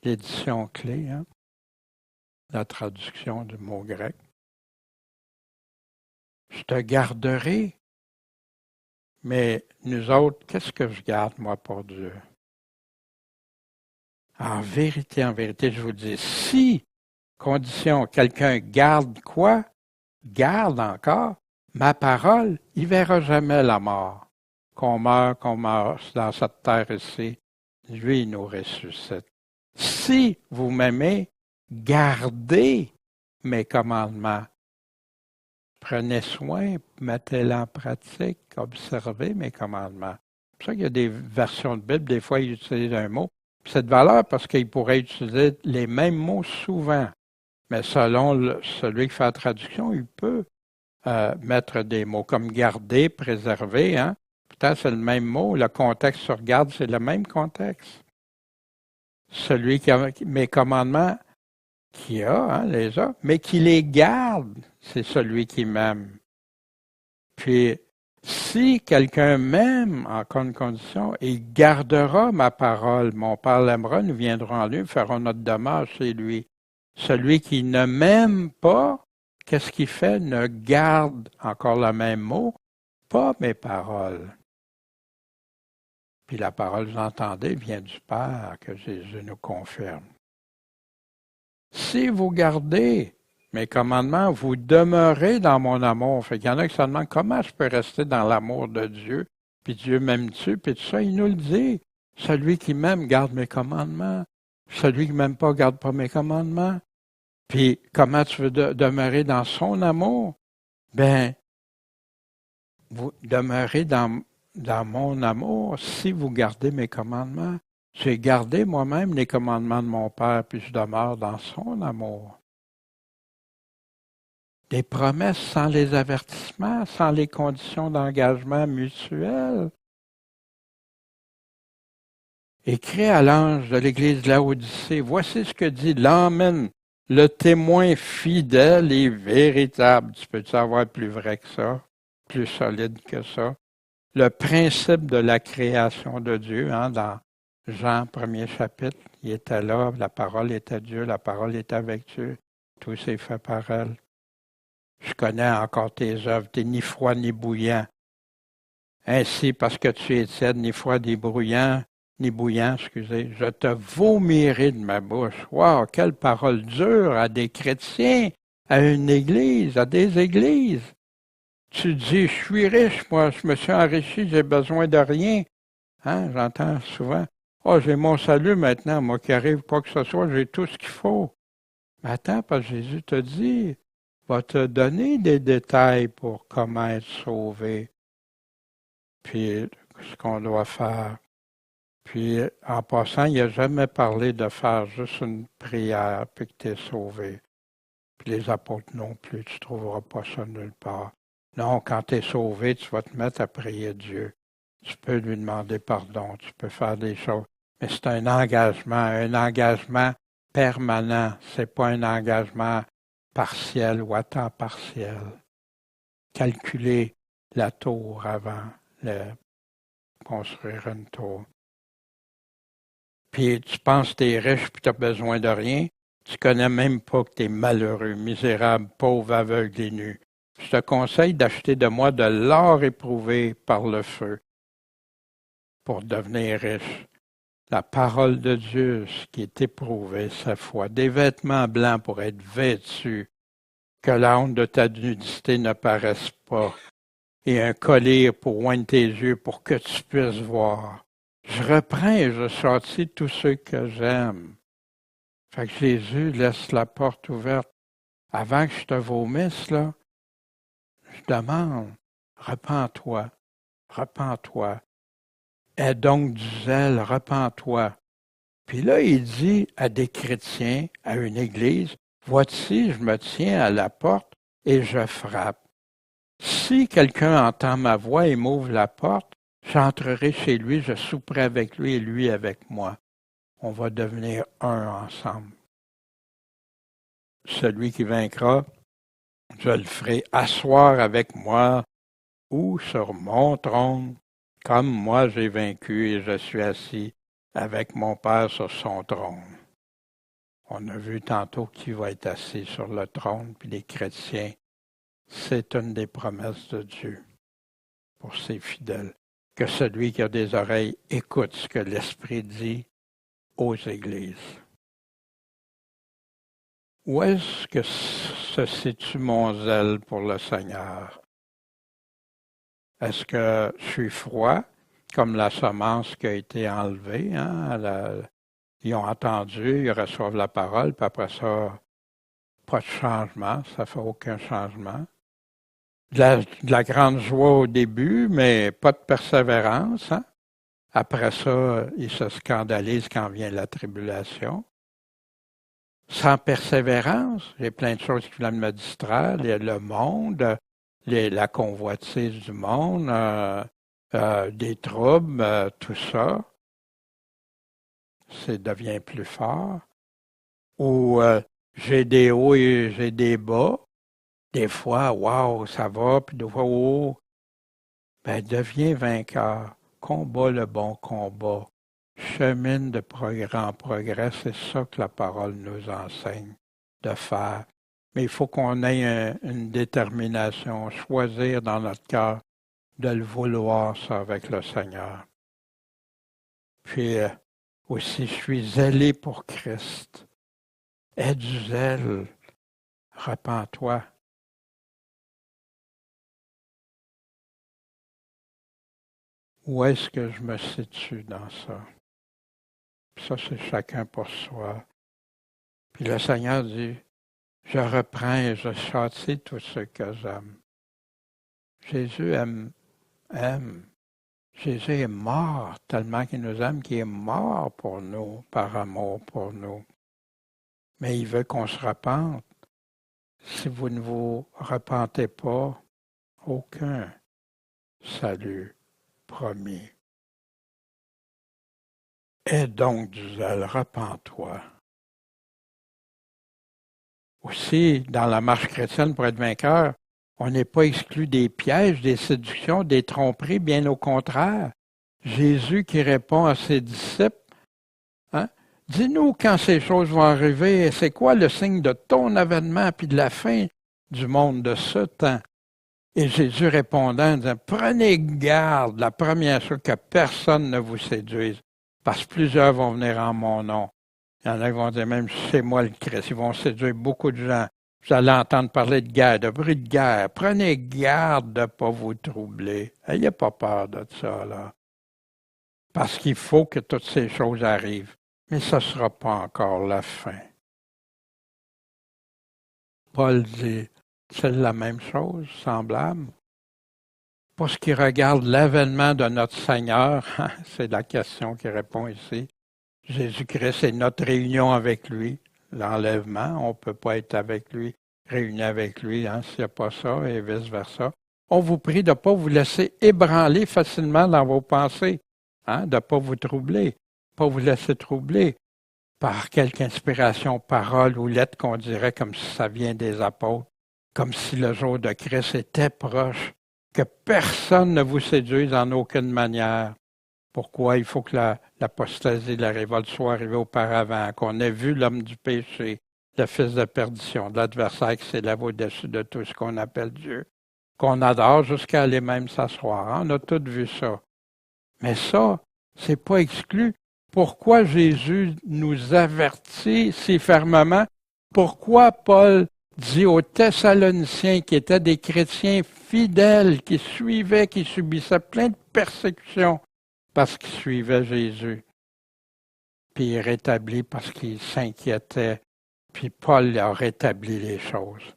l'édition clé, hein? La traduction du mot grec. Je te garderai. Mais nous autres, qu'est-ce que je garde, moi, pour Dieu? En vérité, je vous dis, si, condition, quelqu'un garde quoi? garde encore ma parole, il ne verra jamais la mort. Qu'on meurt dans cette terre ici, lui, il nous ressuscite. Si vous m'aimez, gardez mes commandements. Prenez soin, mettez-les en pratique, observez mes commandements. C'est pour ça qu'il y a des versions de Bible, des fois, ils utilisent un mot. C'est de valeur parce qu'ils pourraient utiliser les mêmes mots souvent. Mais selon celui qui fait la traduction, il peut mettre des mots comme garder, préserver. Hein? Pourtant, c'est le même mot. Le contexte sur garde, c'est le même contexte. Celui qui a mes commandements, qui les a, mais qui les garde, c'est celui qui m'aime. Puis, si quelqu'un m'aime, encore une condition, il gardera ma parole. Mon Père l'aimera, nous viendrons en lui, nous ferons notre demeure chez lui. Celui qui ne m'aime pas, qu'est-ce qu'il fait? Ne garde, encore le même mot, pas mes paroles. Puis la parole, vous entendez, vient du Père que Jésus nous confirme. Si vous gardez mes commandements, vous demeurez dans mon amour. Fait qu'il y en a qui se demandent comment je peux rester dans l'amour de Dieu, puis Dieu m'aime-tu, puis tout ça, il nous le dit. Celui qui m'aime garde mes commandements. Celui qui ne m'aime pas garde pas mes commandements. Puis comment tu veux demeurer dans son amour? Ben, vous demeurez dans mon amour si vous gardez mes commandements. J'ai gardé moi-même les commandements de mon Père, puis je demeure dans son amour. Des promesses sans les avertissements, sans les conditions d'engagement mutuel. Écrit à l'ange de l'Église de Laodicée, voici ce que dit l'Amen, le témoin fidèle et véritable. Tu peux-tu avoir plus vrai que ça, plus solide que ça? Le principe de la création de Dieu, dans Jean, premier chapitre, il était là, la parole était Dieu, la parole était avec Dieu, tout s'est fait par elle. Je connais encore tes œuvres, t'es ni froid ni bouillant. Ainsi, parce que tu es tiède, ni froid ni bouillant, je te vomirai de ma bouche. Wow, quelle parole dure à des chrétiens, à une église, à des églises. Tu dis, je suis riche, moi, je me suis enrichi, j'ai besoin de rien. J'entends souvent. Oh, j'ai mon salut maintenant, moi qui arrive quoi que ce soit, j'ai tout ce qu'il faut. Mais attends, parce que Jésus te dit, va te donner des détails pour comment être sauvé, puis ce qu'on doit faire. Puis, en passant, il n'a jamais parlé de faire juste une prière, puis que tu es sauvé. Puis les apôtres non plus, tu ne trouveras pas ça nulle part. Non, quand tu es sauvé, tu vas te mettre à prier Dieu. Tu peux lui demander pardon, tu peux faire des choses. Mais c'est un engagement permanent. Ce n'est pas un engagement partiel ou à temps partiel. Calculer la tour avant de construire une tour. Puis tu penses que tu es riche et tu n'as besoin de rien. Tu ne connais même pas que tu es malheureux, misérable, pauvre, aveugle et nu. Je te conseille d'acheter de moi de l'or éprouvé par le feu pour devenir riche. La parole de Dieu, ce qui est éprouvé, sa foi. Des vêtements blancs pour être vêtus, que la honte de ta nudité ne paraisse pas. Et un collier pour oindre tes yeux pour que tu puisses voir. Je reprends et je sortis tous ceux que j'aime. Fait que Jésus laisse la porte ouverte. Avant que je te vomisse, là, je demande, repens-toi, repens-toi. Aie donc du zèle, repens-toi. Puis là, il dit à des chrétiens, à une église, voici, je me tiens à la porte et je frappe. Si quelqu'un entend ma voix et m'ouvre la porte, j'entrerai chez lui, je souperai avec lui et lui avec moi. On va devenir un ensemble. Celui qui vaincra, je le ferai asseoir avec moi ou sur mon trône, comme moi j'ai vaincu et je suis assis avec mon Père sur son trône. On a vu tantôt qui va être assis sur le trône, puis les chrétiens. C'est une des promesses de Dieu pour ses fidèles. Que celui qui a des oreilles écoute ce que l'Esprit dit aux églises. Où est-ce que se situe mon zèle pour le Seigneur? Est-ce que je suis froid, comme la semence qui a été enlevée? Hein? Ils ont entendu, ils reçoivent la parole, puis après ça, pas de changement, ça fait aucun changement. De la grande joie au début, mais pas de persévérance. Hein? Après ça, ils se scandalisent quand vient la tribulation. Sans persévérance, j'ai plein de choses qui viennent me distraire, le monde, la convoitise du monde, des troubles, tout ça, ça devient plus fort. Ou j'ai des hauts et j'ai des bas. Des fois, waouh, ça va, puis des fois, oh, ben deviens vainqueur. Combat le bon combat. Chemine de progrès en progrès, c'est ça que la parole nous enseigne de faire. Mais il faut qu'on ait une détermination, choisir dans notre cœur de le vouloir, ça, avec le Seigneur. Puis aussi, je suis zélé pour Christ. Aie du zèle. Repens-toi. Où est-ce que je me situe dans ça? Ça, c'est chacun pour soi. Puis le Seigneur dit, je reprends et je châtie tous ceux que j'aime. Jésus aime. Jésus est mort tellement qu'il nous aime, qu'il est mort pour nous, par amour pour nous. Mais il veut qu'on se repente. Si vous ne vous repentez pas, aucun salut promis. Aie donc du zèle, repens-toi. Aussi, dans la marche chrétienne pour être vainqueur, on n'est pas exclu des pièges, des séductions, des tromperies, bien au contraire. Jésus qui répond à ses disciples, hein, dis-nous quand ces choses vont arriver, c'est quoi le signe de ton avènement puis de la fin du monde de ce temps? Et Jésus répondant, disant, prenez garde, la première chose, que personne ne vous séduise, parce que plusieurs vont venir en mon nom. Il y en a qui vont dire, même c'est moi le Christ, ils vont séduire beaucoup de gens. Vous allez entendre parler de guerre, de bruit de guerre. Prenez garde de ne pas vous troubler. N'ayez pas peur de ça, là. Parce qu'il faut que toutes ces choses arrivent. Mais ce ne sera pas encore la fin. Paul dit, c'est la même chose, semblable. Pour ce qui regarde l'avènement de notre Seigneur, c'est la question qui répond ici. Jésus-Christ est notre réunion avec lui, l'enlèvement. On ne peut pas être avec lui, réuni avec lui, hein, s'il n'y a pas ça, et vice-versa. On vous prie de ne pas vous laisser ébranler facilement dans vos pensées, hein, de ne pas vous troubler, de ne pas vous laisser troubler par quelque inspiration, parole ou lettre qu'on dirait comme si ça vient des apôtres, comme si le jour de Christ était proche, que personne ne vous séduise en aucune manière. Pourquoi il faut que l'apostasie, la révolte soit arrivée auparavant, qu'on ait vu l'homme du péché, le fils de perdition, l'adversaire qui s'élève au-dessus de tout ce qu'on appelle Dieu, qu'on adore jusqu'à aller même s'asseoir. Hein? On a tous vu ça. Mais ça, c'est pas exclu. Pourquoi Jésus nous avertit si fermement? Pourquoi Paul dit aux Thessaloniciens qui étaient des chrétiens fidèles, qui suivaient, qui subissaient plein de persécutions, parce qu'il suivait Jésus, puis il rétablit parce qu'il s'inquiétait, puis Paul a rétabli les choses.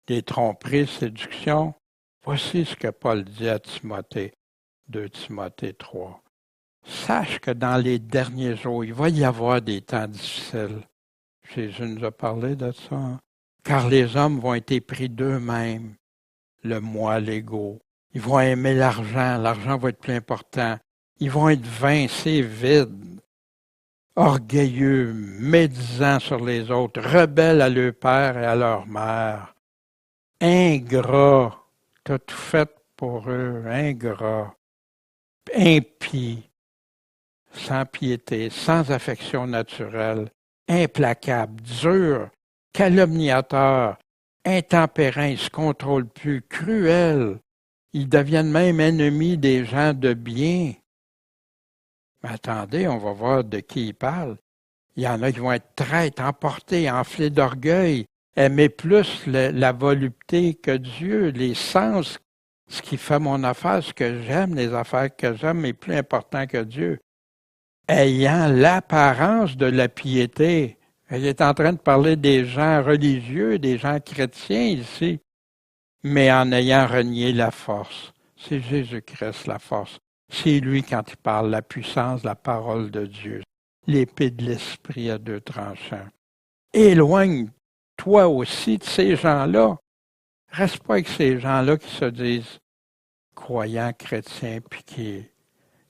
Des tromperies, séductions, voici ce que Paul dit à Timothée, 2 Timothée 3. Sache que dans les derniers jours, il va y avoir des temps difficiles. Jésus nous a parlé de ça. Hein? Car les hommes vont être pris d'eux-mêmes, le moi, l'ego. Ils vont aimer l'argent va être plus important. Ils vont être vincés, vides, orgueilleux, médisants sur les autres, rebelles à leur père et à leur mère, ingrats, t'as tout fait pour eux, ingrats, impies, sans piété, sans affection naturelle, implacables, durs, calomniateurs, intempérants, ils ne se contrôlent plus, cruels. Ils deviennent même ennemis des gens de bien. Mais attendez, on va voir de qui il parle. Il y en a qui vont être traîtres, emportés, enflés d'orgueil, aimer plus la volupté que Dieu, les sens, ce qui fait mon affaire, ce que j'aime, les affaires que j'aime est plus important que Dieu. Ayant l'apparence de la piété. Il est en train de parler des gens religieux, des gens chrétiens ici, mais en ayant renié la force. C'est Jésus-Christ la force. C'est lui quand il parle, la puissance, la parole de Dieu. L'épée de l'esprit à deux tranchants. Éloigne-toi aussi de ces gens-là. Reste pas avec ces gens-là qui se disent croyants, chrétiens, puis qui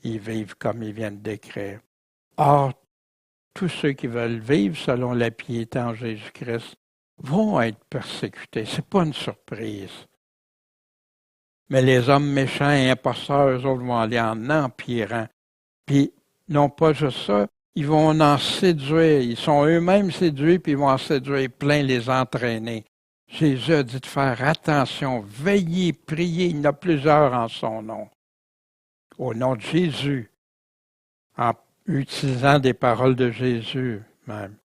ils vivent comme ils viennent d'écrire. Or, tous ceux qui veulent vivre selon la piété en Jésus-Christ vont être persécutés. C'est pas une surprise. Mais les hommes méchants et imposteurs, eux autres, vont aller en empirant. Puis, non pas juste ça, ils vont en séduire. Ils sont eux-mêmes séduits, puis ils vont en séduire plein, les entraîner. Jésus a dit de faire attention, veillez, priez. Il y en a plusieurs en son nom. Au nom de Jésus, en utilisant des paroles de Jésus même.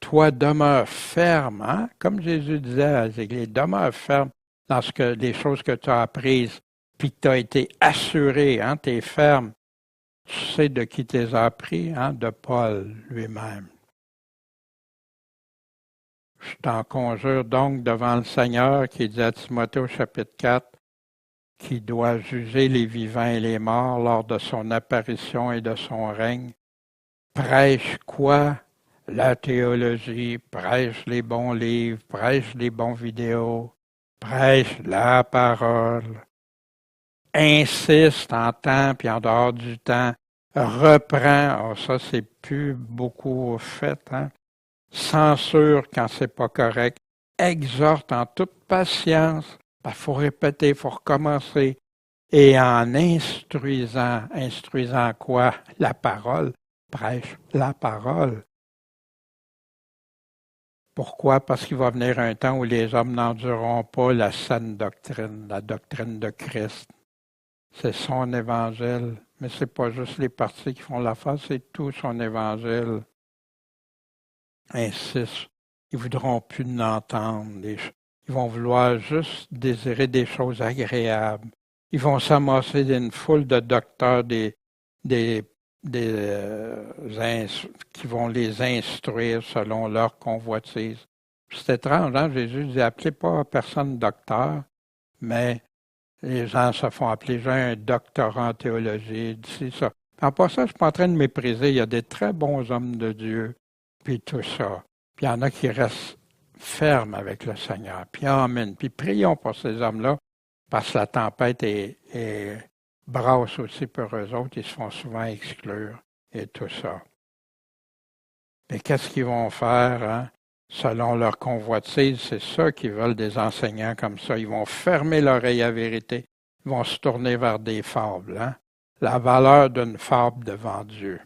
Toi, demeure ferme, hein? Comme Jésus disait à l'Église, demeure ferme dans les choses que tu as apprises, puis que tu as été assuré, hein? Tu es ferme. Tu sais de qui tu les as appris, hein? De Paul lui-même. Je t'en conjure donc devant le Seigneur qui dit à Timothée au chapitre 4 qui doit juger les vivants et les morts lors de son apparition et de son règne. Prêche quoi? La théologie, prêche les bons livres, prêche les bons vidéos, prêche la parole. Insiste en temps puis en dehors du temps. Reprend, oh, ça c'est plus beaucoup fait, hein? Censure quand c'est pas correct. Exhorte en toute patience. Il faut répéter, il faut recommencer. Et en instruisant quoi? La parole. Prêche la parole. Pourquoi? Parce qu'il va venir un temps où les hommes n'endureront pas la saine doctrine, la doctrine de Christ. C'est son évangile. Mais ce n'est pas juste les partis qui font l'affaire, c'est tout son évangile. Insiste. Ils ne voudront plus l'entendre. Ils vont vouloir juste désirer des choses agréables. Ils vont s'amasser d'une foule de docteurs qui vont les instruire selon leur convoitise. C'est étrange, hein? Jésus dit, appelez pas personne docteur, mais les gens se font appeler, j'ai un doctorat en théologie, c'est ça. En passant, je ne suis pas en train de mépriser, il y a des très bons hommes de Dieu, puis tout ça. Puis il y en a qui restent fermes avec le Seigneur, puis amen. Puis prions pour ces hommes-là, parce que la tempête est brasse aussi pour eux autres, ils se font souvent exclure et tout ça. Mais qu'est-ce qu'ils vont faire, hein? Selon leur convoitise, c'est ça qu'ils veulent des enseignants comme ça. Ils vont fermer l'oreille à la vérité, ils vont se tourner vers des fables, hein? La valeur d'une fable devant Dieu.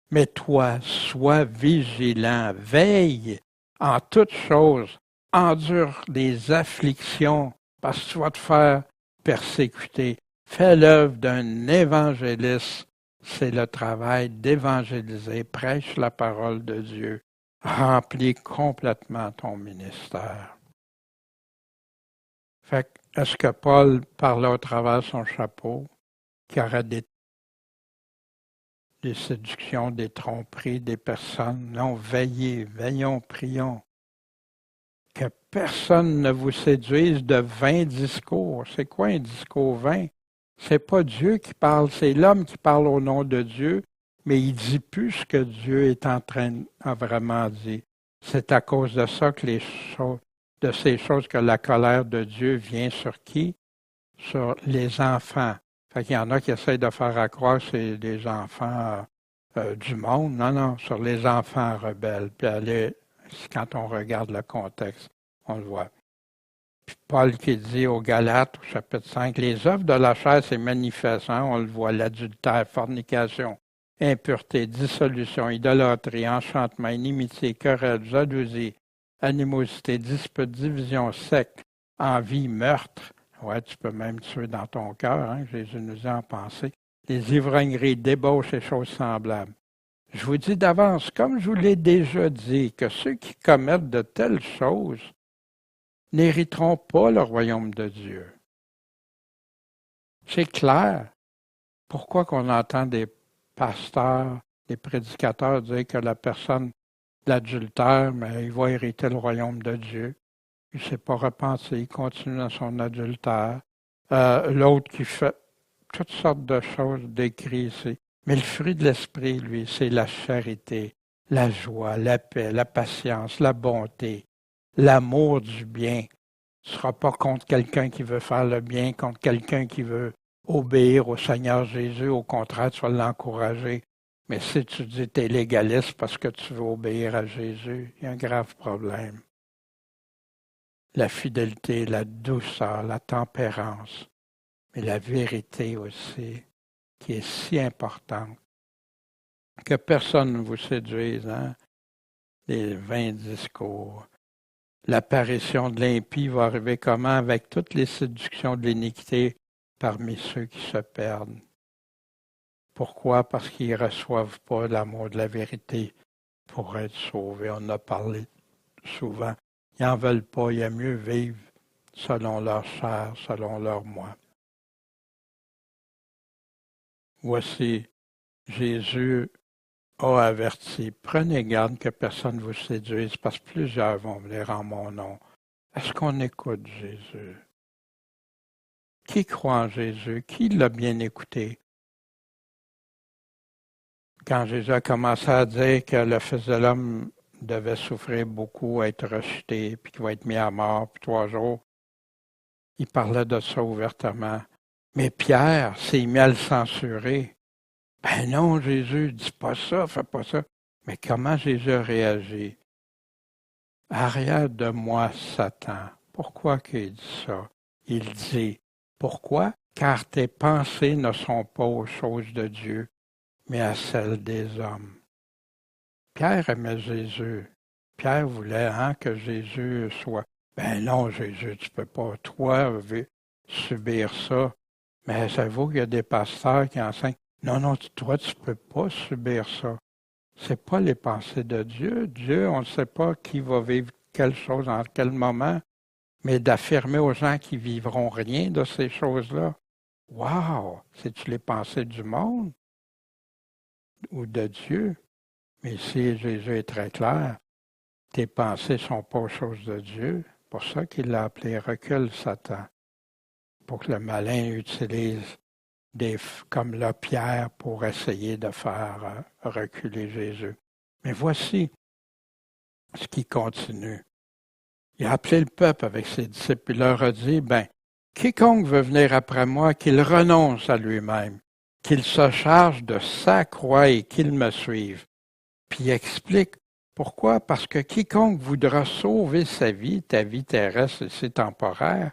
Mais toi, sois vigilant, veille en toutes choses, endure des afflictions, parce que tu vas te faire persécuter. Fais l'œuvre d'un évangéliste. C'est le travail d'évangéliser. Prêche la parole de Dieu. Remplis complètement ton ministère. Fait que, est-ce que Paul parlait au travers de son chapeau, qu'il y aurait des séductions, des tromperies, des personnes? Non, veillons, prions. Que personne ne vous séduise de vains discours. C'est quoi un discours vain? C'est pas Dieu qui parle, c'est l'homme qui parle au nom de Dieu, mais il dit plus ce que Dieu est en train de vraiment dire. C'est à cause de ça que de ces choses que la colère de Dieu vient sur qui? Sur les enfants. Fait qu'il y en a qui essayent de faire croire que c'est des enfants du monde. Non, sur les enfants rebelles. Puis quand on regarde le contexte, on le voit. Puis Paul qui dit aux Galates, au chapitre 5, les œuvres de la chair, c'est manifeste, hein, on le voit, l'adultère, fornication, impureté, dissolution, idolâtrie, enchantement, inimitié, querelle, jalousie, animosité, dispute, division, secte, envie, meurtre. Ouais, tu peux même tuer dans ton cœur, hein, Jésus nous a en pensé. Les ivrogneries, débauches et choses semblables. Je vous dis d'avance, comme je vous l'ai déjà dit, que ceux qui commettent de telles choses n'hériteront pas le royaume de Dieu. C'est clair. Pourquoi qu'on entend des pasteurs, des prédicateurs dire que la personne, l'adultère, mais il va hériter le royaume de Dieu. Il ne s'est pas repenti, il continue dans son adultère. L'autre qui fait toutes sortes de choses décrites ici. Mais le fruit de l'esprit, lui, c'est la charité, la joie, la paix, la patience, la bonté, l'amour du bien. Tu ne seras pas contre quelqu'un qui veut faire le bien, contre quelqu'un qui veut obéir au Seigneur Jésus. Au contraire, tu vas l'encourager. Mais si tu dis que tu es légaliste parce que tu veux obéir à Jésus, il y a un grave problème. La fidélité, la douceur, la tempérance, mais la vérité aussi, qui est si importante. Que personne ne vous séduise, hein? Les vains discours. L'apparition de l'impie va arriver comment? Avec toutes les séductions de l'iniquité parmi ceux qui se perdent. Pourquoi? Parce qu'ils ne reçoivent pas l'amour de la vérité pour être sauvés. On en a parlé souvent. Ils n'en veulent pas. Il y a mieux vivre selon leur chair, selon leur moi. Voici, Jésus a averti, prenez garde que personne ne vous séduise, parce que plusieurs vont venir en mon nom. Est-ce qu'on écoute Jésus? Qui croit en Jésus? Qui l'a bien écouté? Quand Jésus a commencé à dire que le Fils de l'homme devait souffrir beaucoup, être rejeté, puis qu'il va être mis à mort, puis 3 jours, il parlait de ça ouvertement. Mais Pierre s'est mis à le censurer. Ben non, Jésus, dis pas ça, fais pas ça. Mais comment Jésus a réagi? Arrière de moi, Satan. Pourquoi qu'il dit ça? Il dit, pourquoi? Car tes pensées ne sont pas aux choses de Dieu, mais à celles des hommes. Pierre aimait Jésus. Pierre voulait que Jésus soit. Ben non, Jésus, tu peux pas, toi, subir ça. Mais savez-vous qu'il y a des pasteurs qui enseignent, non, toi, tu ne peux pas subir ça. Ce n'est pas les pensées de Dieu. Dieu, on ne sait pas qui va vivre quelle chose en quel moment, mais d'affirmer aux gens qui vivront rien de ces choses-là. Wow! C'est-tu les pensées du monde ou de Dieu? Mais ici, Jésus est très clair. Tes pensées ne sont pas aux choses de Dieu. C'est pour ça qu'il l'a appelé recule, Satan. Pour que le malin utilise comme la pierre pour essayer de faire reculer Jésus. Mais voici ce qui continue. Il a appelé le peuple avec ses disciples. Il leur a dit, quiconque veut venir après moi, qu'il renonce à lui-même, qu'il se charge de sa croix et qu'il me suive. Puis il explique pourquoi. Parce que quiconque voudra sauver sa vie, ta vie terrestre et c'est temporaire,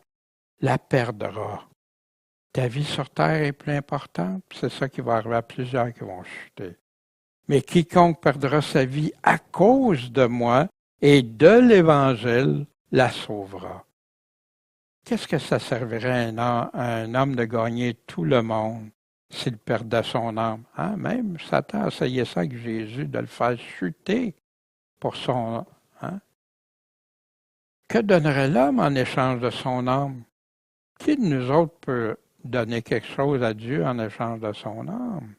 la perdra. Ta vie sur terre est plus importante, c'est ça qui va arriver à plusieurs qui vont chuter. Mais quiconque perdra sa vie à cause de moi et de l'Évangile la sauvera. Qu'est-ce que ça servirait à un homme de gagner tout le monde s'il perdait son âme? Même Satan a essayé ça avec Jésus, de le faire chuter pour son âme. Que donnerait l'homme en échange de son âme? Qui de nous autres peut donner quelque chose à Dieu en échange de son âme?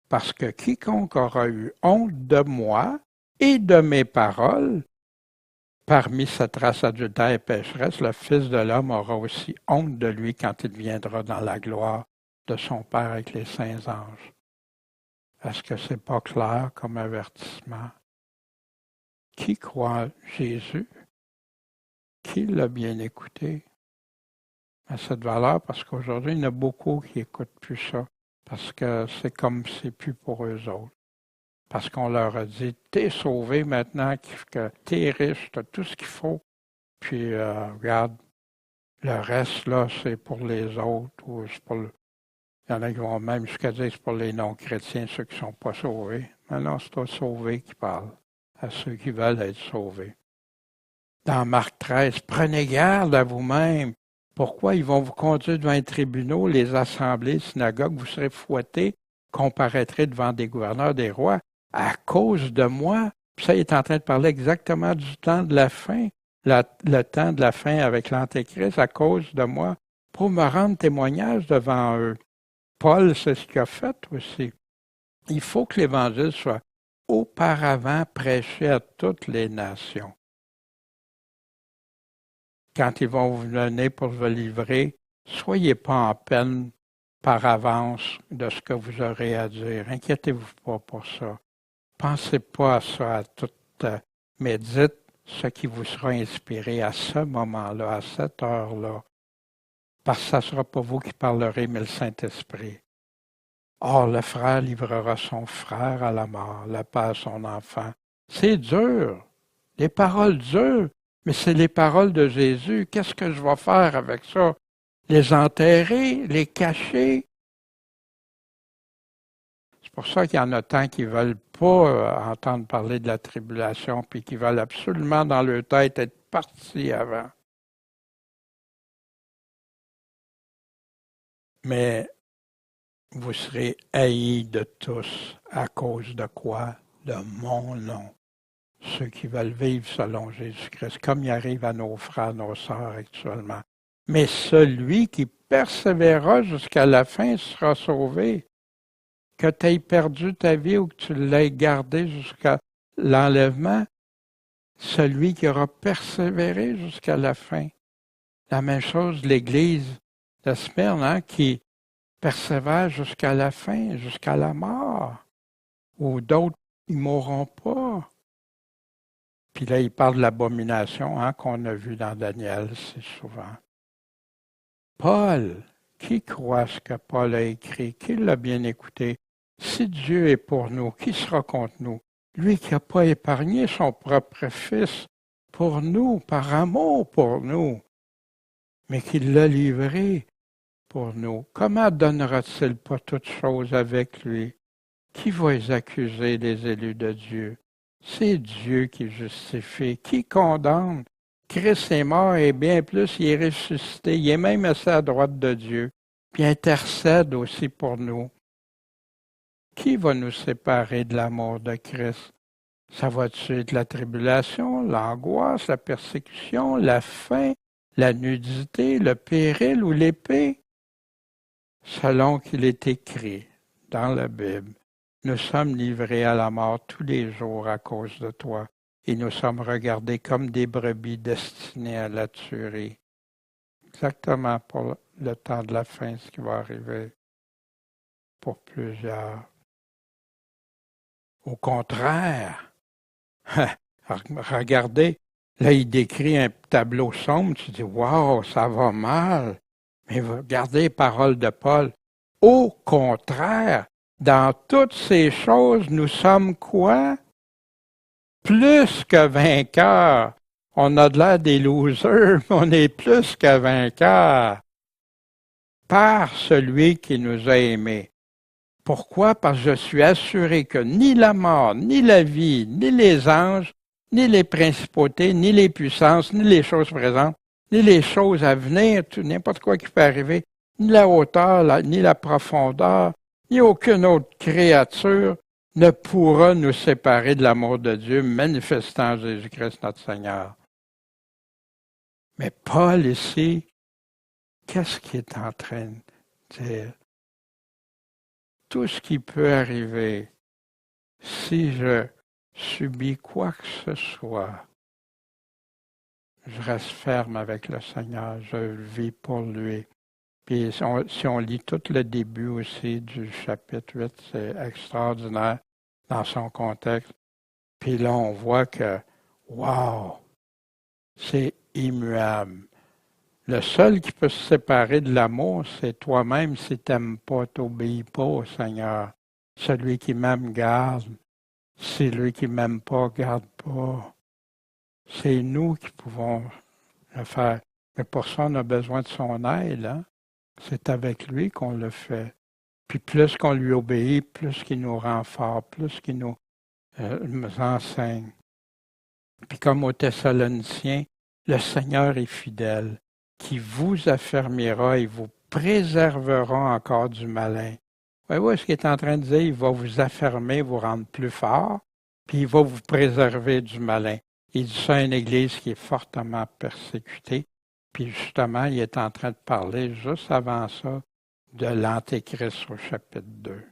Parce que quiconque aura eu honte de moi et de mes paroles, parmi cette race adultère et pécheresse, le Fils de l'homme aura aussi honte de lui quand il viendra dans la gloire de son Père avec les saints anges. Est-ce que c'est pas clair comme avertissement? Qui croit Jésus? Qui l'a bien écouté? À cette valeur, parce qu'aujourd'hui, il y en a beaucoup qui n'écoutent plus ça, parce que c'est comme c'est plus pour eux autres. Parce qu'on leur a dit, t'es sauvé maintenant, que t'es riche, t'as tout ce qu'il faut, puis regarde, le reste, là, c'est pour les autres, ou c'est pour il y en a qui vont même jusqu'à dire que c'est pour les non-chrétiens, ceux qui ne sont pas sauvés. Mais non, c'est aux sauvés qui parlent, à ceux qui veulent être sauvés. Dans Marc 13, prenez garde à vous-même. Pourquoi ils vont vous conduire devant les tribunaux, les assemblées, les synagogues, vous serez fouettés comparaîtrez devant des gouverneurs, des rois, à cause de moi. Puis ça, il est en train de parler exactement du temps de la fin, le temps de la fin avec l'Antéchrist, à cause de moi, pour me rendre témoignage devant eux. Paul, c'est ce qu'il a fait aussi. Il faut que l'Évangile soit auparavant prêché à toutes les nations. Quand ils vont vous venir pour vous livrer, soyez pas en peine par avance de ce que vous aurez à dire. Inquiétez-vous pas pour ça. Pensez pas à ça à tout, mais dites ce qui vous sera inspiré à ce moment-là, à cette heure-là. Parce que ça ne sera pas vous qui parlerez, mais le Saint-Esprit. Or, le frère livrera son frère à la mort, le père son enfant. C'est dur, les paroles dures, mais c'est les paroles de Jésus. Qu'est-ce que je vais faire avec ça? Les enterrer, les cacher? C'est pour ça qu'il y en a tant qui ne veulent pas entendre parler de la tribulation, puis qui veulent absolument dans leur tête être partis avant. Mais vous serez haïs de tous à cause de quoi? De mon nom. Ceux qui veulent vivre selon Jésus-Christ, comme il arrive à nos frères, nos sœurs actuellement. Mais celui qui persévérera jusqu'à la fin sera sauvé. Que tu aies perdu ta vie ou que tu l'aies gardée jusqu'à l'enlèvement, celui qui aura persévéré jusqu'à la fin. La même chose de l'Église de Smyrne, hein, qui persévère jusqu'à la fin, jusqu'à la mort. Ou d'autres, ils ne mourront pas. Puis là, il parle de l'abomination hein, qu'on a vu dans Daniel si souvent. Paul, qui croit ce que Paul a écrit? Qui l'a bien écouté? Si Dieu est pour nous, qui sera contre nous? Lui qui n'a pas épargné son propre Fils pour nous, par amour pour nous, mais qui l'a livré pour nous. Comment donnera-t-il pas toutes choses avec lui? Qui va les accuser des élus de Dieu? C'est Dieu qui justifie. Qui condamne? Christ est mort et bien plus, il est ressuscité. Il est même assis à droite de Dieu. Puis il intercède aussi pour nous. Qui va nous séparer de l'amour de Christ? Ça va-tu être la tribulation, l'angoisse, la persécution, la faim, la nudité, le péril ou l'épée? Selon qu'il est écrit dans la Bible, nous sommes livrés à la mort tous les jours à cause de toi, et nous sommes regardés comme des brebis destinées à la tuerie. Exactement pour le temps de la fin, ce qui va arriver pour plusieurs. Au contraire, regardez, là il décrit un tableau sombre, tu dis « Wow, ça va mal ». Mais regardez les paroles de Paul. Au contraire, dans toutes ces choses, nous sommes quoi? Plus que vainqueurs. On a de l'air des losers, mais on est plus que vainqueurs. Par celui qui nous a aimés. Pourquoi? Parce que je suis assuré que ni la mort, ni la vie, ni les anges, ni les principautés, ni les puissances, ni les choses présentes, ni les choses à venir, n'importe quoi qui peut arriver, ni la hauteur, ni la profondeur, ni aucune autre créature ne pourra nous séparer de l'amour de Dieu manifestant Jésus-Christ notre Seigneur. Mais Paul ici, qu'est-ce qu'il est en train de dire? Tout ce qui peut arriver, si je subis quoi que ce soit, je reste ferme avec le Seigneur, je vis pour lui. Puis si on lit tout le début aussi du chapitre 8, c'est extraordinaire dans son contexte. Puis là, on voit que, wow, c'est immuable. Le seul qui peut se séparer de l'amour, c'est toi-même si tu n'aimes pas, tu n'obéis pas au Seigneur. Celui qui m'aime garde. Celui qui ne m'aime pas garde pas. C'est nous qui pouvons le faire. Mais pour ça, on a besoin de son aide. Hein? C'est avec lui qu'on le fait. Puis plus qu'on lui obéit, plus qu'il nous rend forts, plus qu'il nous enseigne. Puis comme aux Thessaloniciens, le Seigneur est fidèle, qui vous affermira et vous préservera encore du malin. Voyez-vous ce qu'il est en train de dire? Il va vous affermer, vous rendre plus fort, puis il va vous préserver du malin. Il dit ça à une Église qui est fortement persécutée. Puis justement, il est en train de parler juste avant ça de l'Antéchrist au chapitre 2.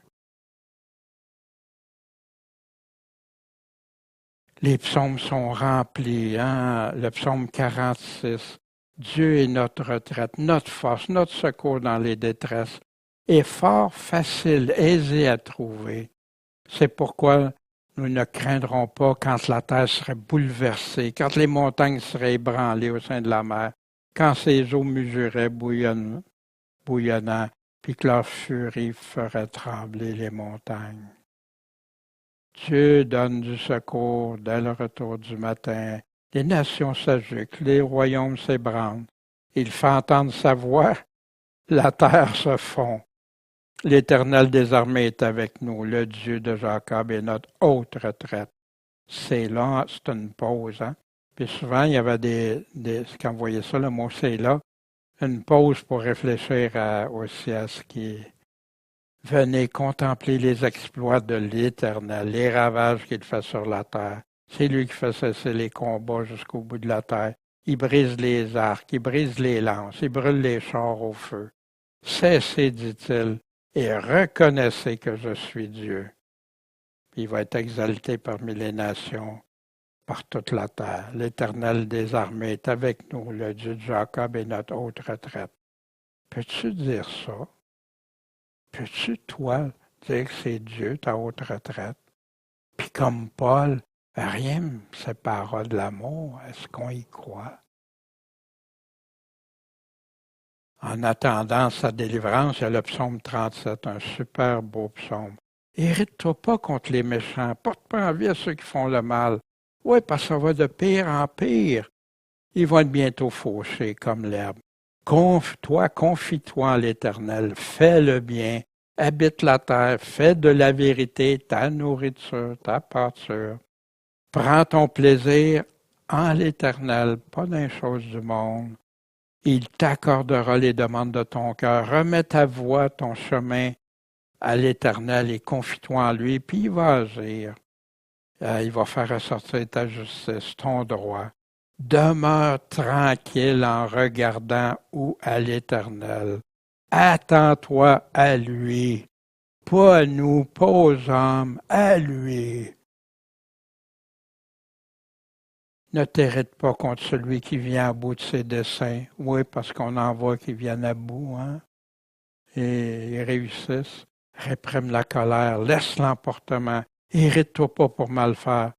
Les psaumes sont remplis, hein? Le psaume 46. Dieu est notre retraite, notre force, notre secours dans les détresses. Est fort facile, aisé à trouver. C'est pourquoi nous ne craindrons pas quand la terre serait bouleversée, quand les montagnes seraient ébranlées au sein de la mer, quand ces eaux mesuraient bouillonnant, puis que leur furie ferait trembler les montagnes. Dieu donne du secours dès le retour du matin. Les nations s'agitent, les royaumes s'ébranlent. Il fait entendre sa voix, la terre se fond. L'Éternel des armées est avec nous, le Dieu de Jacob est notre haute retraite. C'est là, c'est une pause. Hein? Puis souvent, il y avait quand vous voyez ça, le mot c'est là, une pause pour réfléchir aussi à ce qui venez contempler les exploits de l'Éternel, les ravages qu'il fait sur la terre. C'est lui qui fait cesser les combats jusqu'au bout de la terre. Il brise les arcs, il brise les lances, il brûle les chars au feu. Cessez, dit-il, et reconnaissez que je suis Dieu. Il va être exalté parmi les nations, par toute la terre. L'Éternel des armées est avec nous, le Dieu de Jacob est notre haute retraite. Peux-tu dire ça? Peux-tu, toi, dire que c'est Dieu, ta haute retraite? Puis comme Paul, rien ne me séparera de l'amour. Est-ce qu'on y croit? En attendant sa délivrance, il y a le psaume 37, un super beau psaume. Irrite-toi pas contre les méchants, porte pas envie à ceux qui font le mal. Oui, parce que ça va de pire en pire. Ils vont être bientôt fauchés comme l'herbe. Confie-toi en l'Éternel, fais le bien, habite la terre, fais de la vérité ta nourriture, ta pâture. Prends ton plaisir en l'Éternel, pas dans les choses du monde. Il t'accordera les demandes de ton cœur. Remets ta voie, ton chemin à l'Éternel et confie-toi en lui, puis il va agir. Il va faire ressortir ta justice, ton droit. Demeure tranquille en regardant où à l'Éternel. Attends-toi à lui, pas à nous, pas aux hommes, à lui. Ne t'irrite pas contre celui qui vient à bout de ses desseins. Oui, parce qu'on en voit qui viennent à bout, hein? Et ils réussissent. Réprime la colère, laisse l'emportement. Irrite-toi pas pour mal faire.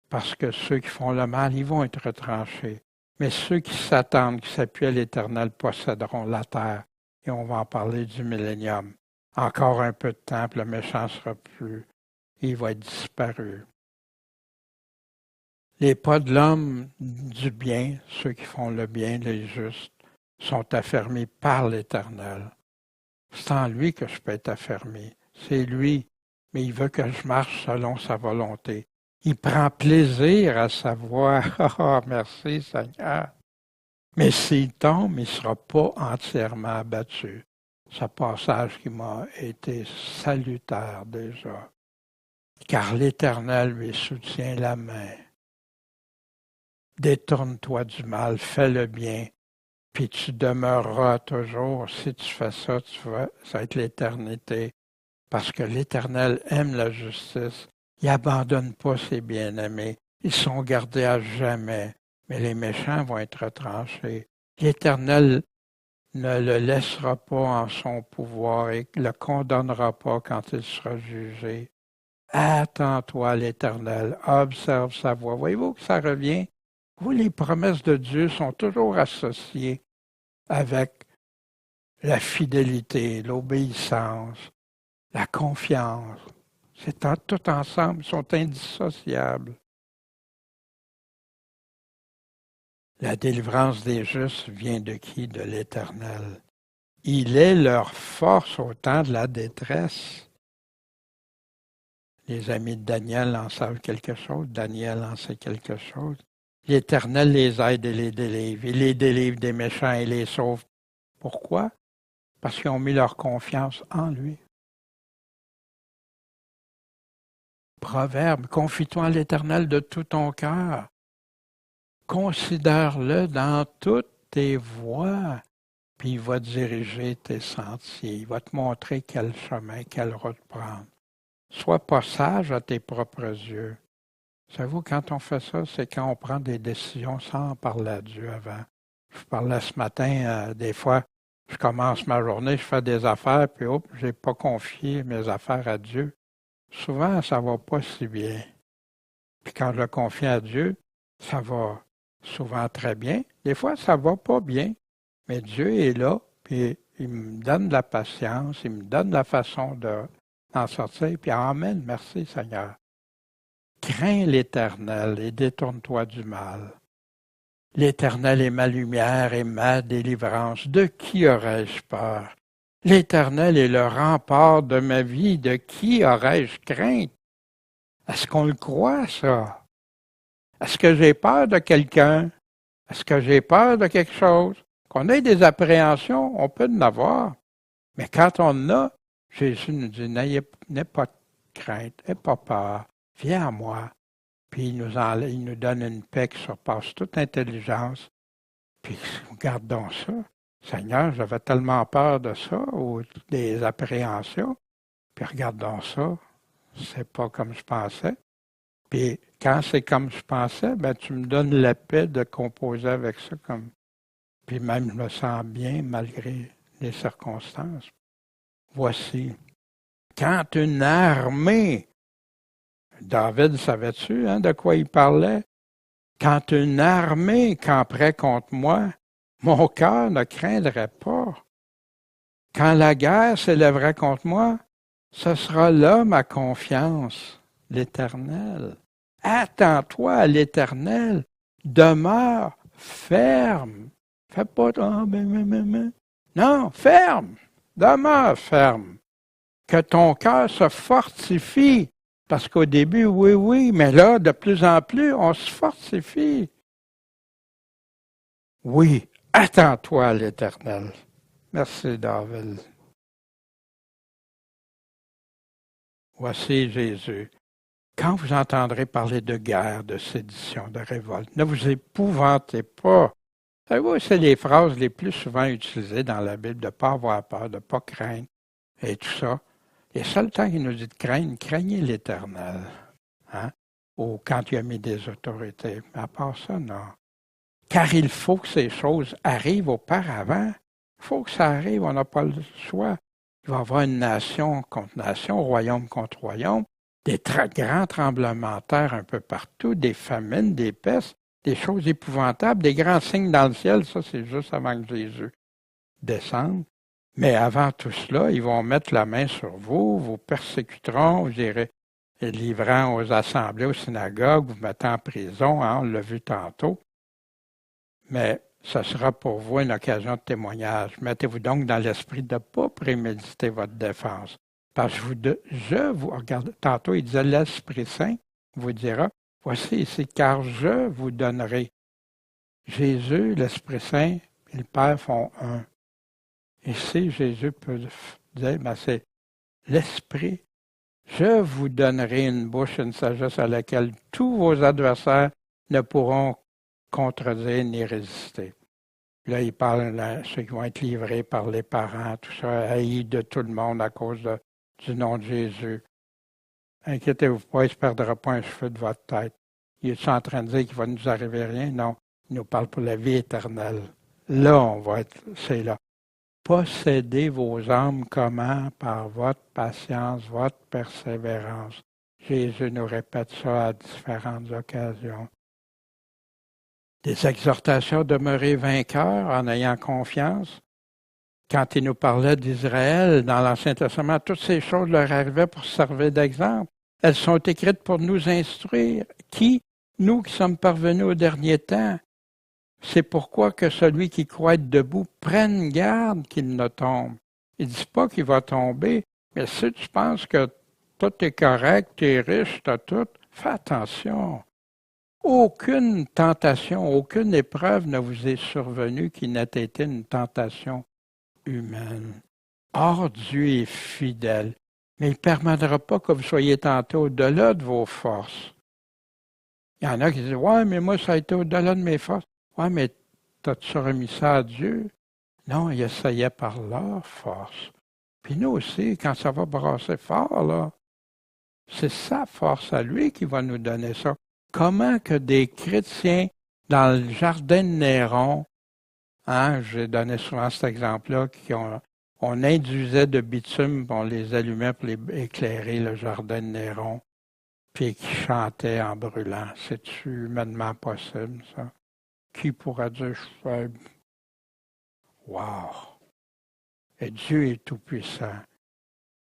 Parce que ceux qui font le mal, ils vont être retranchés. Mais ceux qui s'attendent, qui s'appuient à l'Éternel, posséderont la terre. Et on va en parler du millénium. Encore un peu de temps, puis le méchant sera plus. Il va être disparu. Les pas de l'homme du bien, ceux qui font le bien, les justes, sont affermis par l'Éternel. C'est en lui que je peux être affermi. C'est lui, mais il veut que je marche selon sa volonté. Il prend plaisir à sa voix. Ah, merci Seigneur. Mais s'il tombe, il ne sera pas entièrement abattu. Ce passage qui m'a été salutaire déjà. Car l'Éternel lui soutient la main. Détourne-toi du mal, fais le bien, puis tu demeureras toujours. Si tu fais ça, ça va être l'éternité. Parce que l'Éternel aime la justice. Il n'abandonne pas ses bien-aimés. Ils sont gardés à jamais. Mais les méchants vont être retranchés. L'Éternel ne le laissera pas en son pouvoir et ne le condamnera pas quand il sera jugé. Attends-toi à l'Éternel, observe sa voie. Voyez-vous que ça revient? Vous, les promesses de Dieu sont toujours associées avec la fidélité, l'obéissance, la confiance. Tout ensemble, ils sont indissociables. La délivrance des justes vient de qui? De l'Éternel. Il est leur force au temps de la détresse. Les amis de Daniel en savent quelque chose. Daniel en sait quelque chose. L'Éternel les aide et les délivre. Il les délivre des méchants et les sauve. Pourquoi? Parce qu'ils ont mis leur confiance en lui. Proverbe, confie-toi en l'Éternel de tout ton cœur. Considère-le dans toutes tes voies, puis il va diriger tes sentiers. Il va te montrer quel chemin, quelle route prendre. Sois pas sage à tes propres yeux. Savez-vous, quand on fait ça, c'est quand on prend des décisions sans en parler à Dieu avant. Je parlais ce matin, des fois, je commence ma journée, je fais des affaires, puis hop, je n'ai pas confié mes affaires à Dieu. Souvent, ça ne va pas si bien. Puis quand je le confie à Dieu, ça va souvent très bien. Des fois, ça ne va pas bien, mais Dieu est là, puis il me donne de la patience, il me donne la façon d'en sortir, puis amen, merci Seigneur. Crains l'Éternel et détourne-toi du mal. L'Éternel est ma lumière et ma délivrance. De qui aurais-je peur? L'Éternel est le rempart de ma vie. De qui aurais-je crainte? Est-ce qu'on le croit, ça? Est-ce que j'ai peur de quelqu'un? Est-ce que j'ai peur de quelque chose? Qu'on ait des appréhensions, on peut en avoir. Mais quand on en a, Jésus nous dit, n'ayez pas de crainte, n'ayez pas peur. Viens à moi. Puis il nous donne une paix qui surpasse toute intelligence. Puis regardons ça. Seigneur, j'avais tellement peur de ça, ou des appréhensions. Puis regardons ça. C'est pas comme je pensais. Puis quand c'est comme je pensais, ben tu me donnes la paix de composer avec ça comme. Puis même je me sens bien malgré les circonstances. Voici. Quand une armée. David, savais-tu de quoi il parlait? Quand une armée camperait contre moi, mon cœur ne craindrait pas. Quand la guerre s'élèverait contre moi, ce sera là ma confiance, l'Éternel. Attends-toi à l'Éternel, demeure ferme. Fais pas Non, ferme, demeure ferme. Que ton cœur se fortifie. Parce qu'au début, oui, mais là, de plus en plus, on se fortifie. Oui, attends-toi à l'Éternel. Merci, David. Voici Jésus. Quand vous entendrez parler de guerre, de sédition, de révolte, ne vous épouvantez pas. Savez-vous, c'est les phrases les plus souvent utilisées dans la Bible, de ne pas avoir peur, de ne pas craindre, et tout ça. Les seuls temps qu'il nous dit de craindre, craignez l'Éternel. Ou quand il a mis des autorités. Mais à part ça, non. Car il faut que ces choses arrivent auparavant. Il faut que ça arrive, on n'a pas le choix. Il va y avoir une nation contre nation, royaume contre royaume, des grands tremblements de terre un peu partout, des famines, des pestes, des choses épouvantables, des grands signes dans le ciel. Ça, c'est juste avant que Jésus descende. Mais avant tout cela, ils vont mettre la main sur vous, vous persécuteront, vous irez livrant aux assemblées, aux synagogues, vous mettant en prison, on l'a vu tantôt. Mais ce sera pour vous une occasion de témoignage. Mettez-vous donc dans l'esprit de ne pas préméditer votre défense. Parce que regardez, tantôt il disait l'Esprit Saint vous dira, voici ici, car je vous donnerai. Jésus, l'Esprit Saint et le Père font un. Ici, Jésus peut dire, c'est l'Esprit. Je vous donnerai une bouche, une sagesse à laquelle tous vos adversaires ne pourront contredire ni résister. Là, il parle de ceux qui vont être livrés par les parents, tout ça, haïs de tout le monde à cause du nom de Jésus. Inquiétez-vous pas, il ne se perdra pas un cheveu de votre tête. Il est en train de dire qu'il va nous arriver rien? Non, il nous parle pour la vie éternelle. Là, on va être, c'est là. Possédez vos âmes comment? Par votre patience, votre persévérance. Jésus nous répète ça à différentes occasions. Des exhortations à demeurer vainqueurs en ayant confiance. Quand il nous parlait d'Israël dans l'Ancien Testament, toutes ces choses leur arrivaient pour servir d'exemple. Elles sont écrites pour nous instruire. Qui? Nous qui sommes parvenus au dernier temps. C'est pourquoi que celui qui croit être debout prenne garde qu'il ne tombe. Il ne dit pas qu'il va tomber, mais si tu penses que tout est correct, tu es riche, tu as tout, fais attention. Aucune tentation, aucune épreuve ne vous est survenue qui n'ait été une tentation humaine. Or, Dieu est fidèle. Mais il ne permettra pas que vous soyez tentés au-delà de vos forces. Il y en a qui disent, ouais, mais moi, ça a été au-delà de mes forces. Ouais, mais t'as-tu remis ça à Dieu? Non, ils essayaient par leur force. Puis nous aussi, quand ça va brasser fort, là, c'est sa force à lui qui va nous donner ça. Comment que des chrétiens dans le jardin de Néron, hein, j'ai donné souvent cet exemple-là, on induisait de bitume, on les allumait pour éclairer le jardin de Néron, puis qui chantaient en brûlant. C'est-tu humainement possible, ça? Qui pourra dire, je suis faible? Wow! Et Dieu est tout-puissant.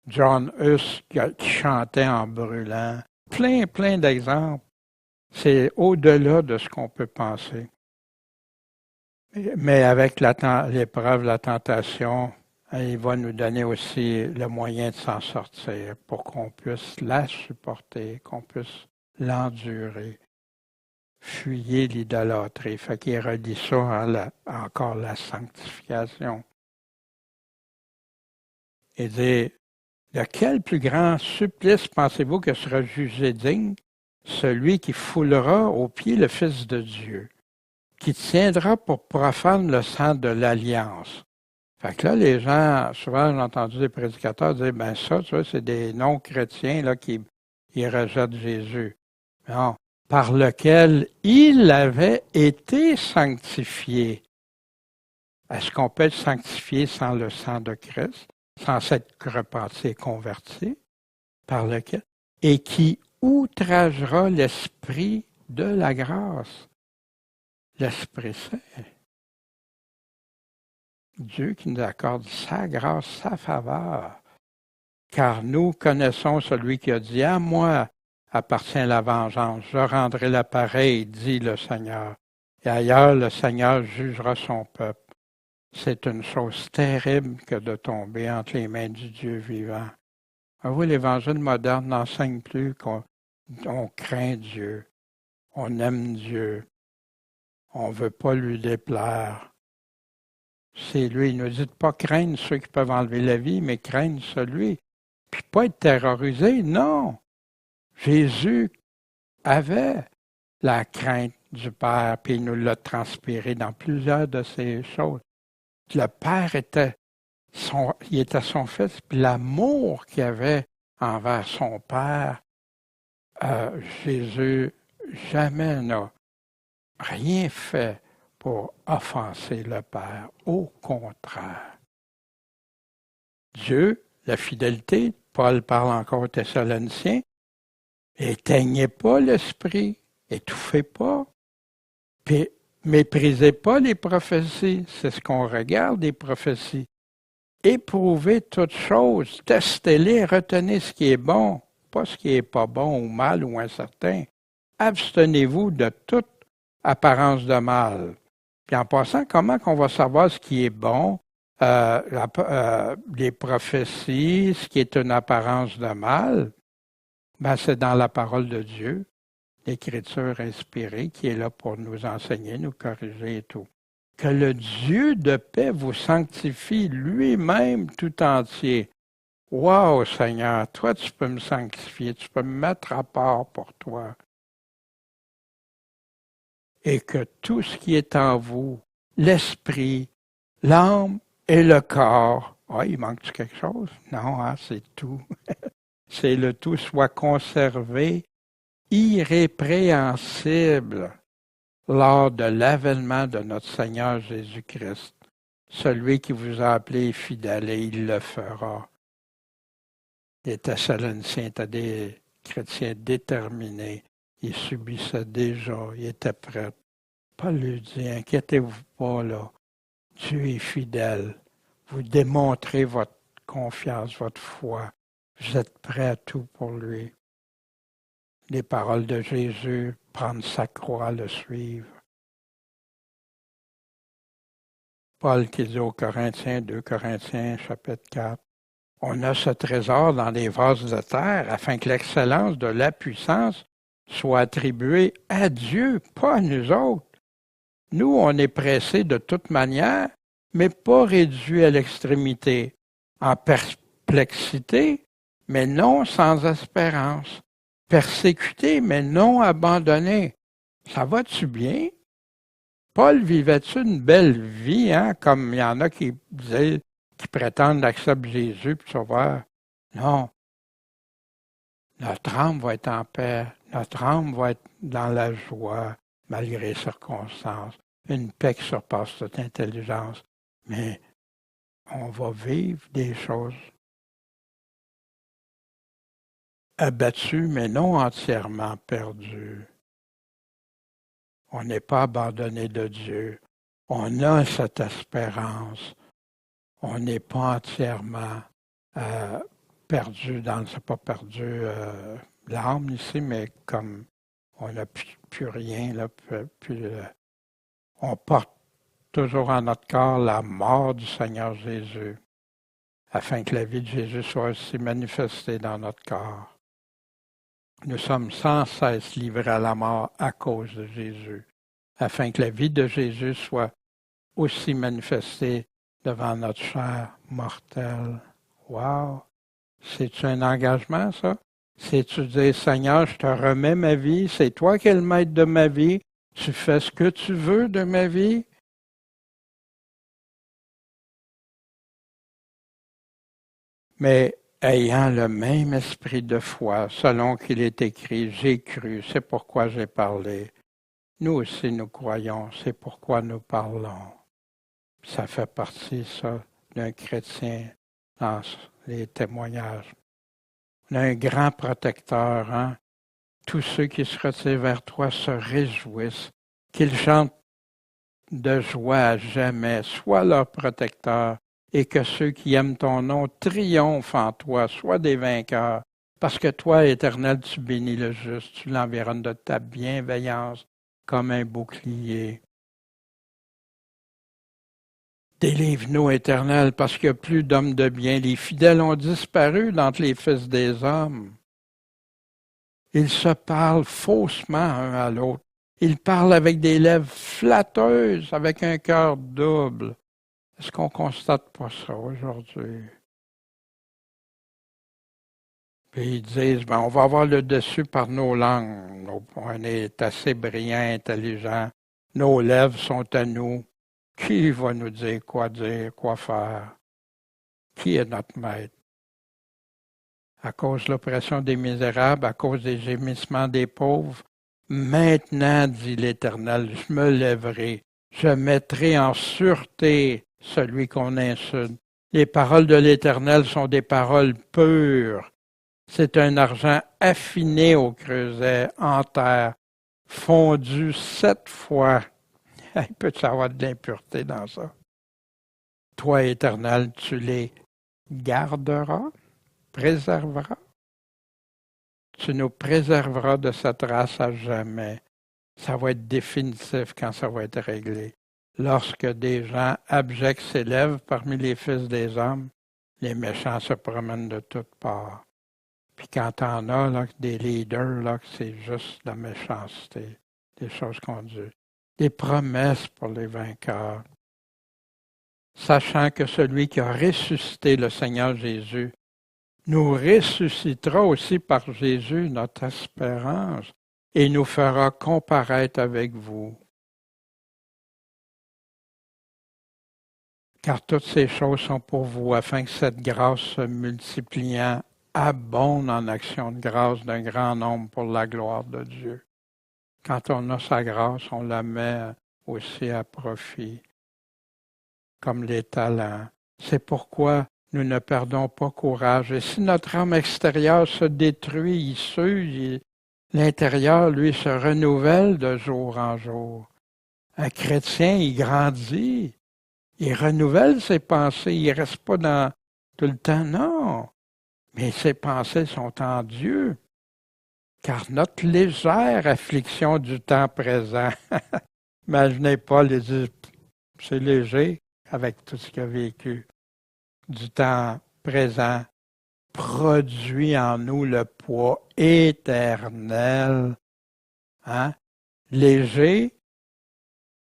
John Hus qui chantait en brûlant. Plein d'exemples. C'est au-delà de ce qu'on peut penser. Mais avec l'épreuve, la tentation, il va nous donner aussi le moyen de s'en sortir pour qu'on puisse la supporter, qu'on puisse l'endurer. Fuyez l'idolâtrie. Fait qu'il relie ça à encore la sanctification. Et dit, de quel plus grand supplice pensez-vous que sera jugé digne celui qui foulera aux pieds le Fils de Dieu, qui tiendra pour profane le sang de l'Alliance? Fait que là, les gens, souvent j'ai entendu des prédicateurs dire, ben ça, tu vois, c'est des non-chrétiens là, qui rejettent Jésus. Non, par lequel il avait été sanctifié. Est-ce qu'on peut être sanctifié sans le sang de Christ, sans s'être repenti et converti? Par lequel? Et qui outragera l'Esprit de la grâce, l'Esprit Saint. Dieu qui nous accorde sa grâce, sa faveur. Car nous connaissons celui qui a dit, à moi appartient la vengeance, je rendrai l'appareil, dit le Seigneur. Et ailleurs, le Seigneur jugera son peuple. C'est une chose terrible que de tomber entre les mains du Dieu vivant. Oui, l'Évangile moderne n'enseigne plus qu'on craint Dieu, on aime Dieu, on ne veut pas lui déplaire. C'est lui, il nous dit de ne pas craindre ceux qui peuvent enlever la vie, mais craindre celui. Puis pas être terrorisé, non. Jésus avait la crainte du Père, puis il nous l'a transpiré dans plusieurs de ces choses. Le Père était son Fils, puis l'amour qu'il avait envers son Père, Jésus jamais n'a rien fait pour offenser le Père. Au contraire. Dieu, la fidélité, Paul parle encore aux Thessaloniciens, éteignez pas l'esprit, étouffez pas, puis méprisez pas les prophéties. C'est ce qu'on regarde, les prophéties. Éprouvez toutes choses, testez-les, retenez ce qui est bon, pas ce qui est pas bon ou mal ou incertain. Abstenez-vous de toute apparence de mal. Puis en passant, comment qu'on va savoir ce qui est bon, les prophéties, ce qui est une apparence de mal? Ben, c'est dans la parole de Dieu, l'Écriture inspirée qui est là pour nous enseigner, nous corriger et tout. Que le Dieu de paix vous sanctifie lui-même tout entier. Wow, Seigneur, toi tu peux me sanctifier, tu peux me mettre à part pour toi. Et que tout ce qui est en vous, l'esprit, l'âme et le corps, il manque-tu quelque chose? Non, c'est tout. C'est le tout soit conservé irrépréhensible lors de l'avènement de notre Seigneur Jésus-Christ. Celui qui vous a appelé fidèle, et il le fera. Les Thessaloniciens étaient des chrétiens déterminés. Ils subissaient déjà, ils étaient prêts. Paul lui dit, inquiétez-vous pas, là. Dieu est fidèle. Vous démontrez votre confiance, votre foi. Vous êtes prêts à tout pour lui. Les paroles de Jésus, prendre sa croix, le suivre. Paul qui dit aux Corinthiens, 2 Corinthiens, chapitre 4, on a ce trésor dans les vases de terre afin que l'excellence de la puissance soit attribuée à Dieu, pas à nous autres. Nous, on est pressés de toute manière, mais pas réduits à l'extrémité, en perplexité, mais non sans espérance. Persécuté, mais non abandonné. Ça va-tu bien? Paul vivait-tu une belle vie, hein, comme il y en a qui disaient, qui prétendent accepter Jésus puis sauveur? Non. Notre âme va être en paix. Notre âme va être dans la joie, malgré les circonstances. Une paix qui surpasse toute intelligence. Mais on va vivre des choses abattues, mais non entièrement perdues. On n'est pas abandonné de Dieu. On a cette espérance. On n'est pas entièrement perdu c'est pas perdu l'âme ici, mais comme on n'a plus rien, là, on porte toujours en notre corps la mort du Seigneur Jésus, afin que la vie de Jésus soit aussi manifestée dans notre corps. Nous sommes sans cesse livrés à la mort à cause de Jésus, afin que la vie de Jésus soit aussi manifestée devant notre chair mortelle. Wow! C'est-tu un engagement, ça? C'est-tu dire, Seigneur, je te remets ma vie, c'est toi qui es le maître de ma vie, tu fais ce que tu veux de ma vie? Mais ayant le même esprit de foi, selon qu'il est écrit, j'ai cru, c'est pourquoi j'ai parlé. Nous aussi, nous croyons, c'est pourquoi nous parlons. Ça fait partie, ça, d'un chrétien dans les témoignages. On a un grand protecteur, hein? Tous ceux qui se retirent vers toi se réjouissent, qu'ils chantent de joie à jamais, sois leur protecteur, et que ceux qui aiment ton nom triomphent en toi, sois des vainqueurs, parce que toi, Éternel, tu bénis le juste, tu l'environnes de ta bienveillance comme un bouclier. Délivre-nous, Éternel, parce qu'il n'y a plus d'hommes de bien. Les fidèles ont disparu d'entre les fils des hommes. Ils se parlent faussement un à l'autre. Ils parlent avec des lèvres flatteuses, avec un cœur double. Est-ce qu'on constate pas ça aujourd'hui? Puis ils disent, on va avoir le dessus par nos langues. On est assez brillant, intelligent. Nos lèvres sont à nous. Qui va nous dire, quoi faire? Qui est notre maître? À cause de l'oppression des misérables, à cause des gémissements des pauvres, maintenant, dit l'Éternel, je me lèverai, je mettrai en sûreté celui qu'on insulte. Les paroles de l'Éternel sont des paroles pures. C'est un argent affiné au creuset, en terre, fondu 7 fois. Il peut y avoir de l'impureté dans ça. Toi, Éternel, tu les garderas, préserveras. Tu nous préserveras de cette race à jamais. Ça va être définitif quand ça va être réglé. Lorsque des gens abjects s'élèvent parmi les fils des hommes, les méchants se promènent de toutes parts. Puis quand t'en as là, des leaders, là, que c'est juste de la méchanceté, des choses qu'on dit, des promesses pour les vainqueurs. Sachant que celui qui a ressuscité le Seigneur Jésus nous ressuscitera aussi par Jésus, notre espérance, et nous fera comparaître avec vous. Car toutes ces choses sont pour vous, afin que cette grâce se multipliant abonde en action de grâce d'un grand nombre pour la gloire de Dieu. Quand on a sa grâce, on la met aussi à profit, comme les talents. C'est pourquoi nous ne perdons pas courage. Et si notre âme extérieure se détruit, il s'use, l'intérieur, lui, se renouvelle de jour en jour. Un chrétien, il grandit, il renouvelle ses pensées, il ne reste pas dans tout le temps, non. Mais ses pensées sont en Dieu. Car notre légère affliction du temps présent, imaginez pas, c'est léger avec tout ce qu'il a vécu, du temps présent, produit en nous le poids éternel, hein? Léger,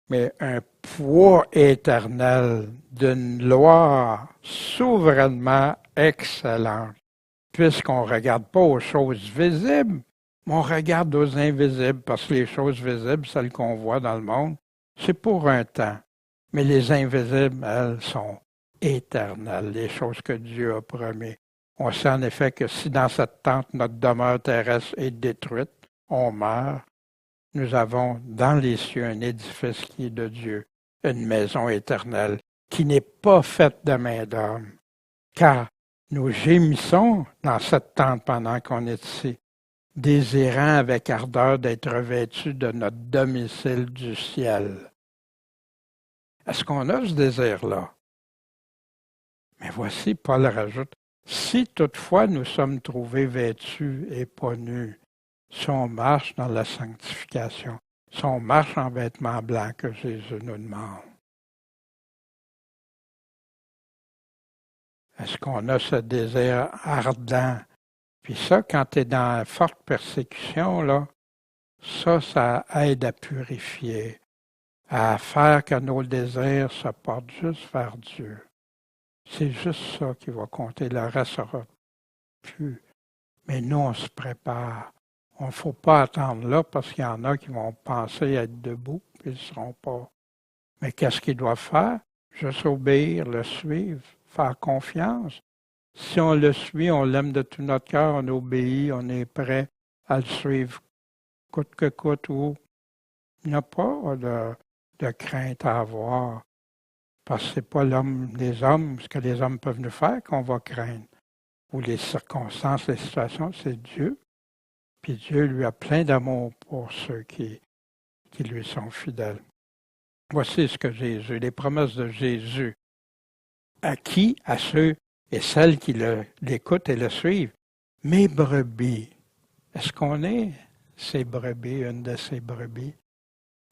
mais un poids éternel d'une gloire souverainement excellente. puisqu'on ne regarde pas aux choses visibles, mais on regarde aux invisibles, parce que les choses visibles, celles qu'on voit dans le monde, c'est pour un temps. Mais les invisibles, elles, sont éternelles, les choses que Dieu a promis. On sait en effet que si dans cette tente, notre demeure terrestre est détruite, on meurt, nous avons dans les cieux un édifice qui est de Dieu, une maison éternelle, qui n'est pas faite de main d'homme. Car nous gémissons dans cette tente pendant qu'on est ici, désirant avec ardeur d'être revêtus de notre domicile du ciel. Est-ce qu'on a ce désir-là? Mais voici, Paul rajoute, si toutefois nous sommes trouvés vêtus et pas nus, si on marche dans la sanctification, si on marche en vêtements blancs que Jésus nous demande, est-ce qu'on a ce désir ardent? Puis ça, quand tu es dans la forte persécution, là, ça aide à purifier, à faire que nos désirs se portent juste vers Dieu. C'est juste ça qui va compter, le reste sera plus. Mais nous, on se prépare. On ne faut pas attendre là parce qu'il y en a qui vont penser être debout, puis ils ne seront pas. Mais qu'est-ce qu'ils doivent faire? Juste obéir, le suivre, faire confiance. Si on le suit, on l'aime de tout notre cœur, on obéit, on est prêt à le suivre, coûte que coûte, ou il n'y a pas de crainte à avoir. Parce que ce n'est pas les hommes, ce que les hommes peuvent nous faire qu'on va craindre. Ou les circonstances, les situations, c'est Dieu. Puis Dieu lui a plein d'amour pour ceux qui lui sont fidèles. Voici ce que Jésus, les promesses de Jésus. À qui? À ceux et celles qui l'écoutent et le suivent. Mes brebis. Est-ce qu'on est ces brebis, une de ces brebis?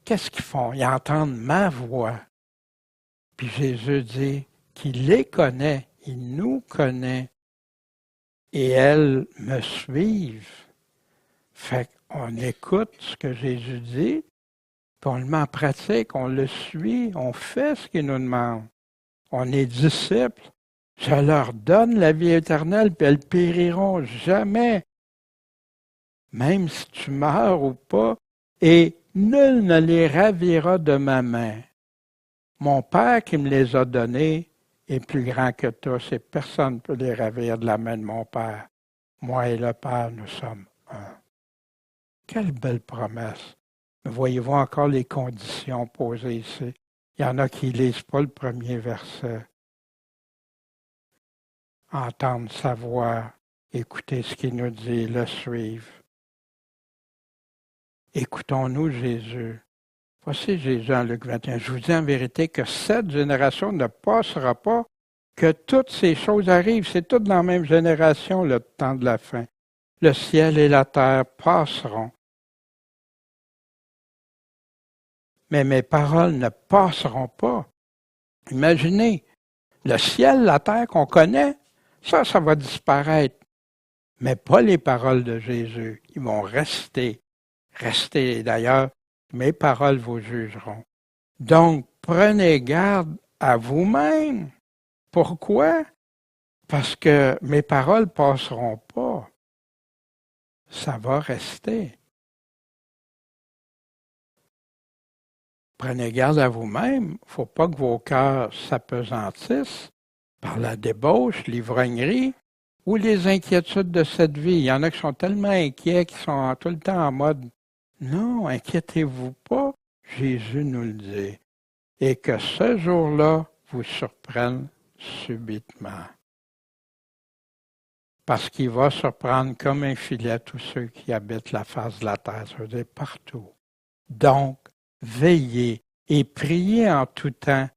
Qu'est-ce qu'ils font? Ils entendent ma voix. Puis Jésus dit qu'il les connaît, il nous connaît, et elles me suivent. Fait qu'on écoute ce que Jésus dit, puis on le met en pratique, on le suit, on fait ce qu'il nous demande. On est disciples. Je leur donne la vie éternelle, puis elles périront jamais. Même si tu meurs ou pas, et nul ne les ravira de ma main. Mon Père qui me les a donnés est plus grand que tous, et personne ne peut les ravir de la main de mon Père. Moi et le Père, nous sommes un. Quelle belle promesse! Voyez-vous encore les conditions posées ici? Il y en a qui ne lisent pas le premier verset. Entendre sa voix, écouter ce qu'il nous dit, le suivre. Écoutons-nous Jésus. Voici Jésus en Luc 21. Je vous dis en vérité que cette génération ne passera pas, que toutes ces choses arrivent. C'est toutes dans la même génération, le temps de la fin. Le ciel et la terre passeront. Mais mes paroles ne passeront pas. Imaginez, le ciel, la terre qu'on connaît, ça va disparaître. Mais pas les paroles de Jésus. Ils vont rester. Rester. D'ailleurs, mes paroles vous jugeront. Donc, prenez garde à vous-même. Pourquoi? Parce que mes paroles ne passeront pas. Ça va rester. Prenez garde à vous-même. Il ne faut pas que vos cœurs s'apesantissent par la débauche, l'ivrognerie ou les inquiétudes de cette vie. Il y en a qui sont tellement inquiets, qui sont tout le temps en mode « Non, inquiétez-vous pas, Jésus nous le dit. » Et que ce jour-là vous surprenne subitement. Parce qu'il va surprendre comme un filet tous ceux qui habitent la face de la terre, ça veut dire partout. Donc, veillez et priez en tout temps.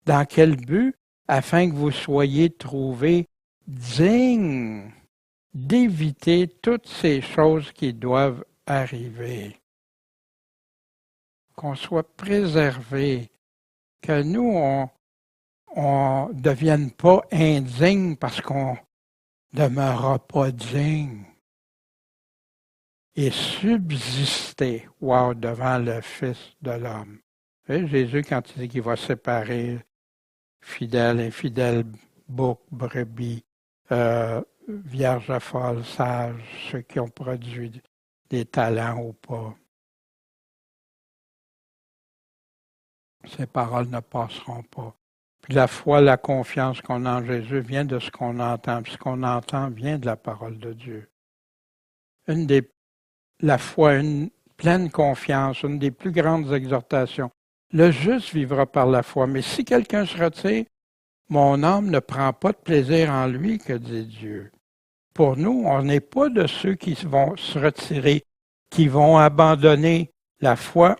Dans quel but? Afin que vous soyez trouvés dignes d'éviter toutes ces choses qui doivent arriver. Qu'on soit préservés, que nous, on ne devienne pas indignes parce qu'on ne demeurera pas digne. Et subsister, devant le Fils de l'homme. Et Jésus, quand il dit qu'il va séparer fidèles, infidèles, boucs, brebis, vierges folles, sages, ceux qui ont produit des talents ou pas. Ces paroles ne passeront pas. Puis la foi, la confiance qu'on a en Jésus vient de ce qu'on entend. Puis ce qu'on entend vient de la parole de Dieu. La foi, une pleine confiance, une des plus grandes exhortations. Le juste vivra par la foi. Mais si quelqu'un se retire, mon âme ne prend pas de plaisir en lui, que dit Dieu. Pour nous, on n'est pas de ceux qui vont se retirer, qui vont abandonner la foi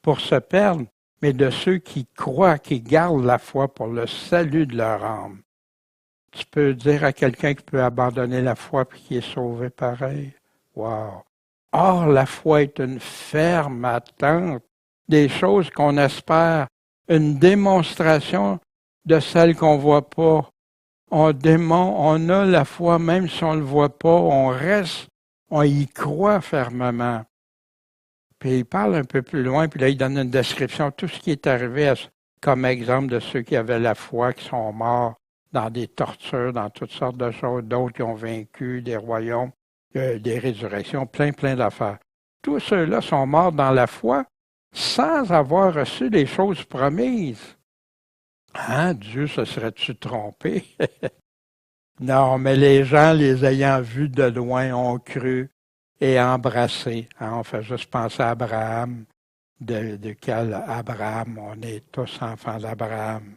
pour se perdre, mais de ceux qui croient, qui gardent la foi pour le salut de leur âme. Tu peux dire à quelqu'un qui peut abandonner la foi puis qui est sauvé pareil. Wow! Or, la foi est une ferme attente des choses qu'on espère, une démonstration de celles qu'on ne voit pas. On a la foi même si on ne le voit pas, on reste, on y croit fermement. Puis il parle un peu plus loin, puis là il donne une description de tout ce qui est arrivé comme exemple de ceux qui avaient la foi, qui sont morts dans des tortures, dans toutes sortes de choses, d'autres qui ont vaincu des royaumes, des résurrections, plein d'affaires. Tous ceux-là sont morts dans la foi sans avoir reçu les choses promises. Hein, Dieu se serait-tu trompé? Non, mais les gens, les ayant vus de loin, ont cru et embrassé. Hein, on fait juste penser à Abraham. De quel Abraham? On est tous enfants d'Abraham.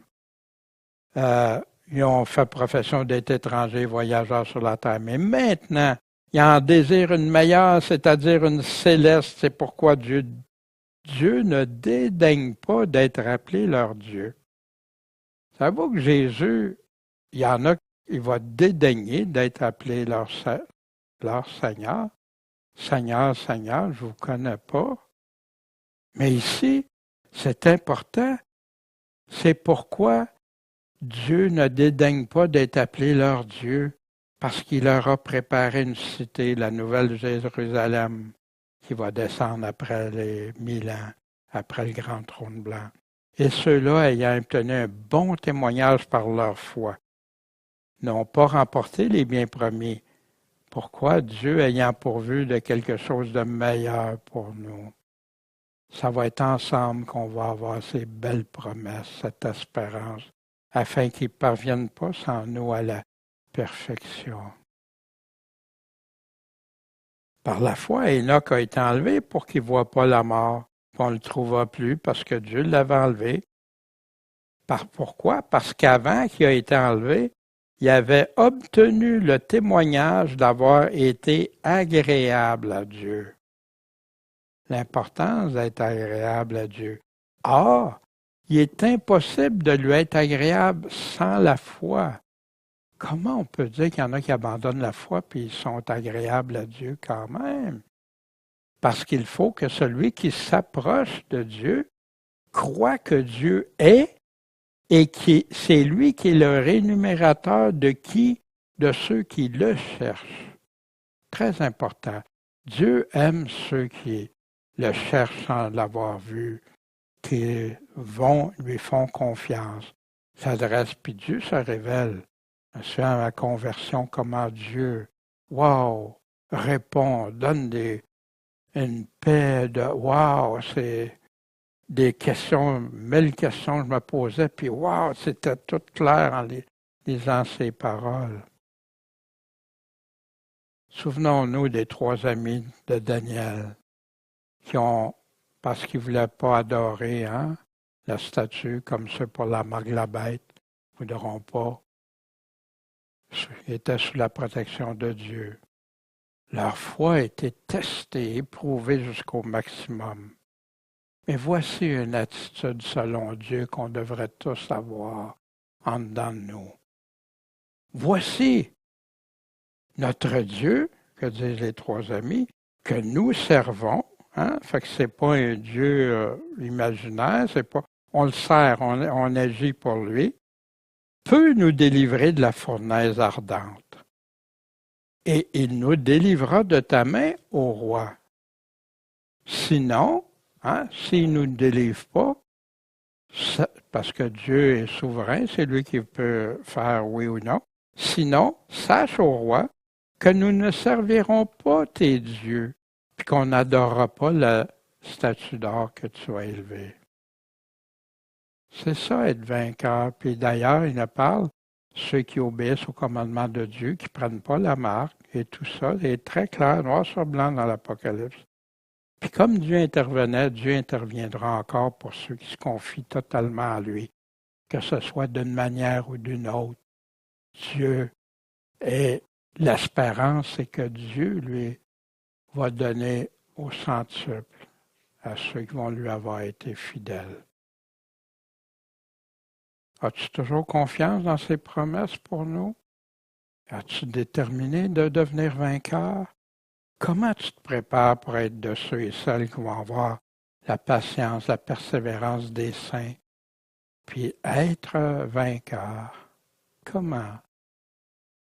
Ils ont fait profession d'être étrangers, voyageurs sur la terre. Mais maintenant, ils en désirent une meilleure, c'est-à-dire une céleste. C'est pourquoi Dieu ne dédaigne pas d'être appelé leur Dieu. Savez-vous que Jésus, il y en a, il va dédaigner d'être appelé leur Seigneur. Seigneur, Seigneur, je ne vous connais pas. Mais ici, c'est important. C'est pourquoi Dieu ne dédaigne pas d'être appelé leur Dieu, parce qu'il leur a préparé une cité, la nouvelle Jérusalem, qui va descendre après les 1000 ans, après le grand trône blanc. Et ceux-là, ayant obtenu un bon témoignage par leur foi, n'ont pas remporté les biens promis. Pourquoi? Dieu ayant pourvu de quelque chose de meilleur pour nous. Ça va être ensemble qu'on va avoir ces belles promesses, cette espérance, afin qu'ils ne parviennent pas sans nous à la perfection. Par la foi, Enoch a été enlevé pour qu'il ne voie pas la mort. On ne le trouvera plus parce que Dieu l'avait enlevé. Pourquoi? Parce qu'avant qu'il ait été enlevé, il avait obtenu le témoignage d'avoir été agréable à Dieu. L'importance d'être agréable à Dieu. Or, il est impossible de lui être agréable sans la foi. Comment on peut dire qu'il y en a qui abandonnent la foi puis ils sont agréables à Dieu quand même? Parce qu'il faut que celui qui s'approche de Dieu croit que Dieu est et que c'est lui qui est le rémunérateur de qui? De ceux qui le cherchent. Très important. Dieu aime ceux qui le cherchent sans l'avoir vu, qui lui font confiance, s'adressent, puis Dieu se révèle. C'est à la conversion, comment Dieu, wow, répond, donne une paix de wow, c'est des questions, 1000 questions que je me posais, puis wow, c'était tout clair en lisant ces paroles. Souvenons-nous des 3 amis de Daniel qui ont, parce qu'ils ne voulaient pas adorer la statue comme ceux pour la marque de la bête, ils ne voudront pas. Ils étaient sous la protection de Dieu. Leur foi a été testée, éprouvée jusqu'au maximum. Mais voici une attitude selon Dieu qu'on devrait tous avoir en dedans de nous. Voici notre Dieu, que disent les 3 amis, que nous servons. Fait que c'est pas un Dieu imaginaire, c'est pas. On le sert, on agit pour lui, peut nous délivrer de la fournaise ardente. Et il nous délivrera de ta main, ô roi. Sinon, s'il ne nous délivre pas, parce que Dieu est souverain, c'est lui qui peut faire oui ou non, Sinon, sache au roi que nous ne servirons pas tes dieux, puis qu'on n'adorera pas la statue d'or que tu as élevée. C'est ça, être vainqueur. Puis d'ailleurs, il ne parle, ceux qui obéissent au commandement de Dieu, qui ne prennent pas la marque, et tout ça est très clair, noir sur blanc dans l'Apocalypse. Puis comme Dieu intervenait, Dieu interviendra encore pour ceux qui se confient totalement à lui, que ce soit d'une manière ou d'une autre. Dieu est l'espérance, c'est que Dieu, lui, va donner au centuple à ceux qui vont lui avoir été fidèles. As-tu toujours confiance dans ses promesses pour nous? As-tu déterminé de devenir vainqueur? Comment tu te prépares pour être de ceux et celles qui vont avoir la patience, la persévérance des saints, puis être vainqueur? Comment?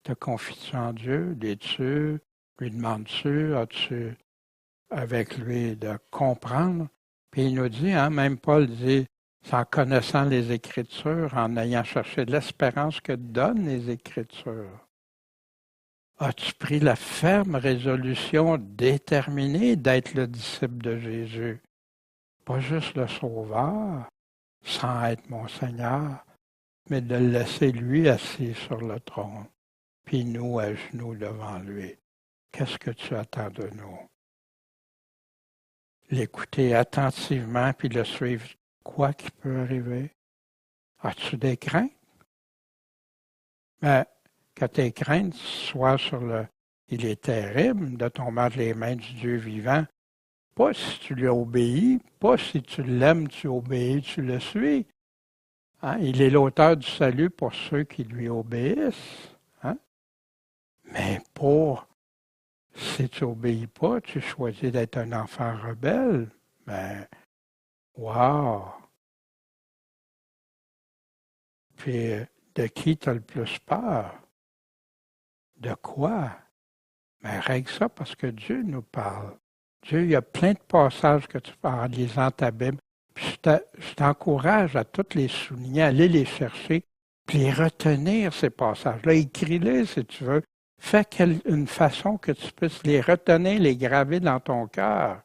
Te confies-tu en Dieu? L'es-tu? Lui demandes-tu? As-tu avec lui de comprendre? Puis il nous dit, même Paul dit, c'est en connaissant les Écritures, en ayant cherché l'espérance que donnent les Écritures. As-tu pris la ferme résolution déterminée d'être le disciple de Jésus? Pas juste le Sauveur, sans être mon Seigneur, mais de le laisser lui assis sur le trône, puis nous à genoux devant lui. Qu'est-ce que tu attends de nous? L'écouter attentivement, puis le suivre, quoi qui peut arriver? As-tu des craintes? Mais que tes craintes soient sur le « il est terrible » de tomber entre les mains du Dieu vivant. Pas si tu lui obéis, pas si tu l'aimes, tu obéis, tu le suis. Il est l'auteur du salut pour ceux qui lui obéissent. Mais pour, si tu n'obéis pas, tu choisis d'être un enfant rebelle. Ben, wow! Puis, de qui tu as le plus peur? De quoi? Mais règle ça parce que Dieu nous parle. Dieu, il y a plein de passages que tu parles en lisant ta Bible. Puis je t'encourage à tous les souligner, à aller les chercher, puis les retenir, ces passages-là. Écris-les si tu veux. Fais une façon que tu puisses les retenir, les graver dans ton cœur.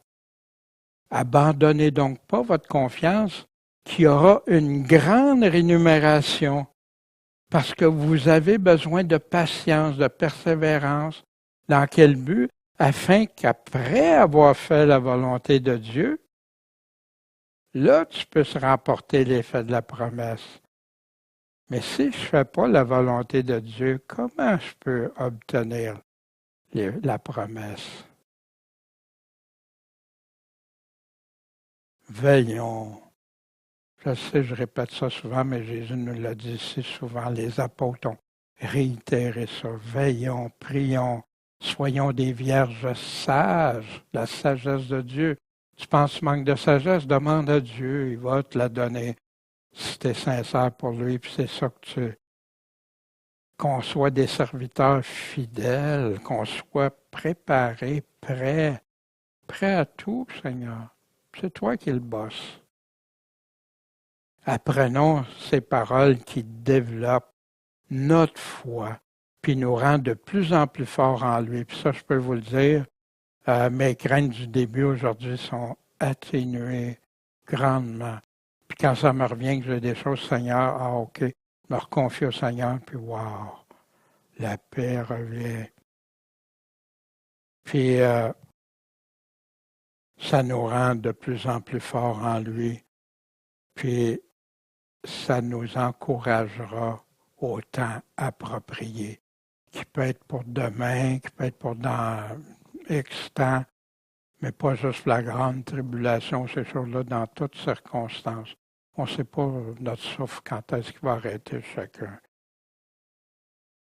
Abandonnez donc pas votre confiance qu'il y aura une grande rémunération parce que vous avez besoin de patience, de persévérance. Dans quel but? Afin qu'après avoir fait la volonté de Dieu, là, tu puisses remporter l'effet de la promesse. Mais si je ne fais pas la volonté de Dieu, comment je peux obtenir la promesse? Veillons. Je sais, je répète ça souvent, mais Jésus nous l'a dit si souvent. Les apôtres ont réitéré ça. Veillons, prions, soyons des vierges sages, la sagesse de Dieu. Tu penses qu'il manque de sagesse, demande à Dieu, il va te la donner si tu es sincère pour lui, puis c'est ça que tu... Qu'on soit des serviteurs fidèles, qu'on soit préparés, prêts à tout, Seigneur. C'est toi qui es le boss. Apprenons ces paroles qui développent notre foi, puis nous rendent de plus en plus forts en lui. Puis ça, je peux vous le dire, mes craintes du début aujourd'hui sont atténuées grandement. Puis quand ça me revient que j'ai des choses, Seigneur, OK, je me reconfie au Seigneur, puis wow, la paix revient. Puis ça nous rend de plus en plus forts en lui. Puis ça nous encouragera au temps approprié, qui peut être pour demain, qui peut être pour dans X temps, mais pas juste la grande tribulation, ces choses-là, dans toutes circonstances. On ne sait pas notre souffle quand est-ce qu'il va arrêter chacun.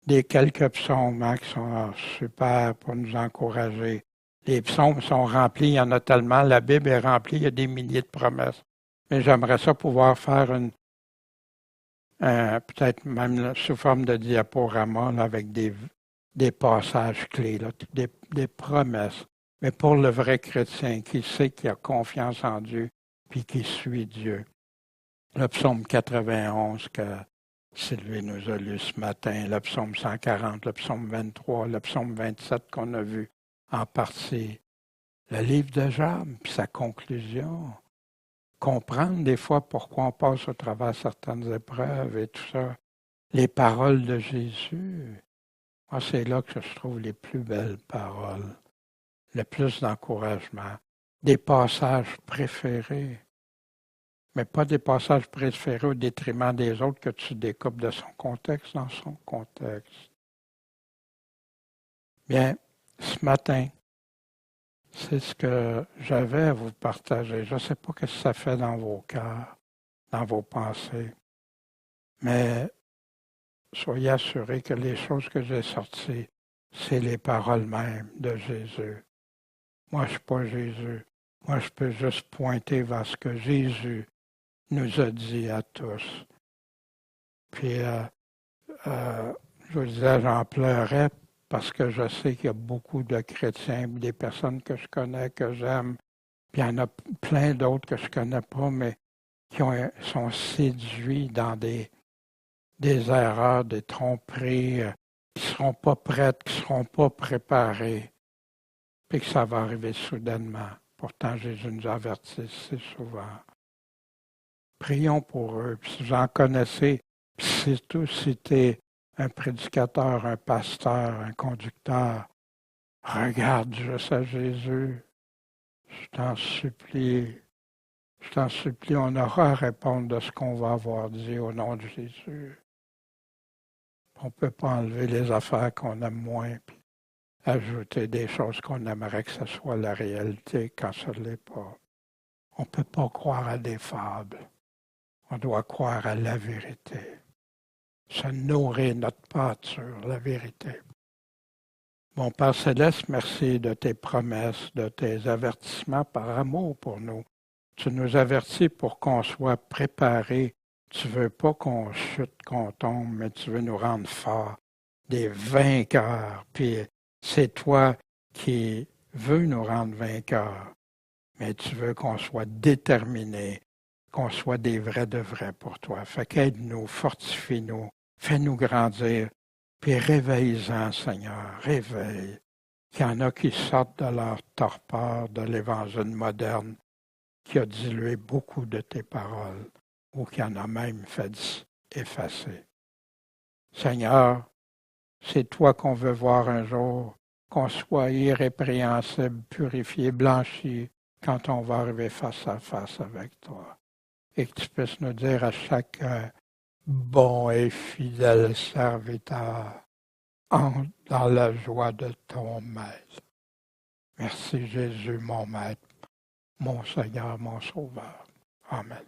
Des quelques psaumes qui sont super pour nous encourager. Les psaumes sont remplis, il y en a tellement, la Bible est remplie, il y a des milliers de promesses. Mais j'aimerais ça pouvoir faire peut-être même sous forme de diaporama là, avec des passages clés, là, des promesses. Mais pour le vrai chrétien qui sait qu'il a confiance en Dieu puis qui suit Dieu. Le psaume 91 que Sylvie nous a lu ce matin le psaume 140, le psaume 23, le psaume 27 qu'on a vu en partie, le livre de Job, puis sa conclusion. Comprendre des fois pourquoi on passe au travers certaines épreuves et tout ça. Les paroles de Jésus. Moi, c'est là que je trouve les plus belles paroles, le plus d'encouragement, des passages préférés, mais pas des passages préférés au détriment des autres que tu découpes de son contexte dans son contexte. Bien, ce matin, c'est ce que j'avais à vous partager. Je ne sais pas ce que ça fait dans vos cœurs, dans vos pensées, mais soyez assurés que les choses que j'ai sorties, c'est les paroles mêmes de Jésus. Moi, je ne suis pas Jésus. Moi, je peux juste pointer vers ce que Jésus nous a dit à tous. Puis, je vous disais, j'en pleurais parce que je sais qu'il y a beaucoup de chrétiens, des personnes que je connais, que j'aime, puis il y en a plein d'autres que je ne connais pas, mais qui sont séduits dans des erreurs, des tromperies, qui ne seront pas prêtes, qui ne seront pas préparées, puis que ça va arriver soudainement. Pourtant, Jésus nous avertit si souvent. Prions pour eux. Puis si vous en connaissez, puis surtout si tu es un prédicateur, un pasteur, un conducteur, regarde juste à Jésus. Je t'en supplie. Je t'en supplie, on aura à répondre de ce qu'on va avoir dit au nom de Jésus. On ne peut pas enlever les affaires qu'on aime moins, puis ajouter des choses qu'on aimerait que ce soit la réalité quand ce ne l'est pas. On ne peut pas croire à des fables. On doit croire à la vérité. Se nourrir notre pâture, la vérité. Mon Père Céleste, merci de tes promesses, de tes avertissements par amour pour nous. Tu nous avertis pour qu'on soit préparés. Tu ne veux pas qu'on chute, qu'on tombe, mais tu veux nous rendre forts, des vainqueurs. Puis c'est toi qui veux nous rendre vainqueurs, mais tu veux qu'on soit déterminés, qu'on soit des vrais de vrais pour toi. Fait qu'aide-nous, fortifie-nous, fais-nous grandir, puis réveille-en, Seigneur, réveille. Il y en a qui sortent de leur torpeur de l'Évangile moderne, qui a dilué beaucoup de tes paroles, ou qui en a même fait effacer. Seigneur, c'est toi qu'on veut voir un jour, qu'on soit irrépréhensible, purifié, blanchi, quand on va arriver face à face avec toi. Et que tu puisses nous dire à chacun, bon et fidèle serviteur, entre dans la joie de ton maître. Merci Jésus, mon maître, mon Seigneur, mon Sauveur. Amen.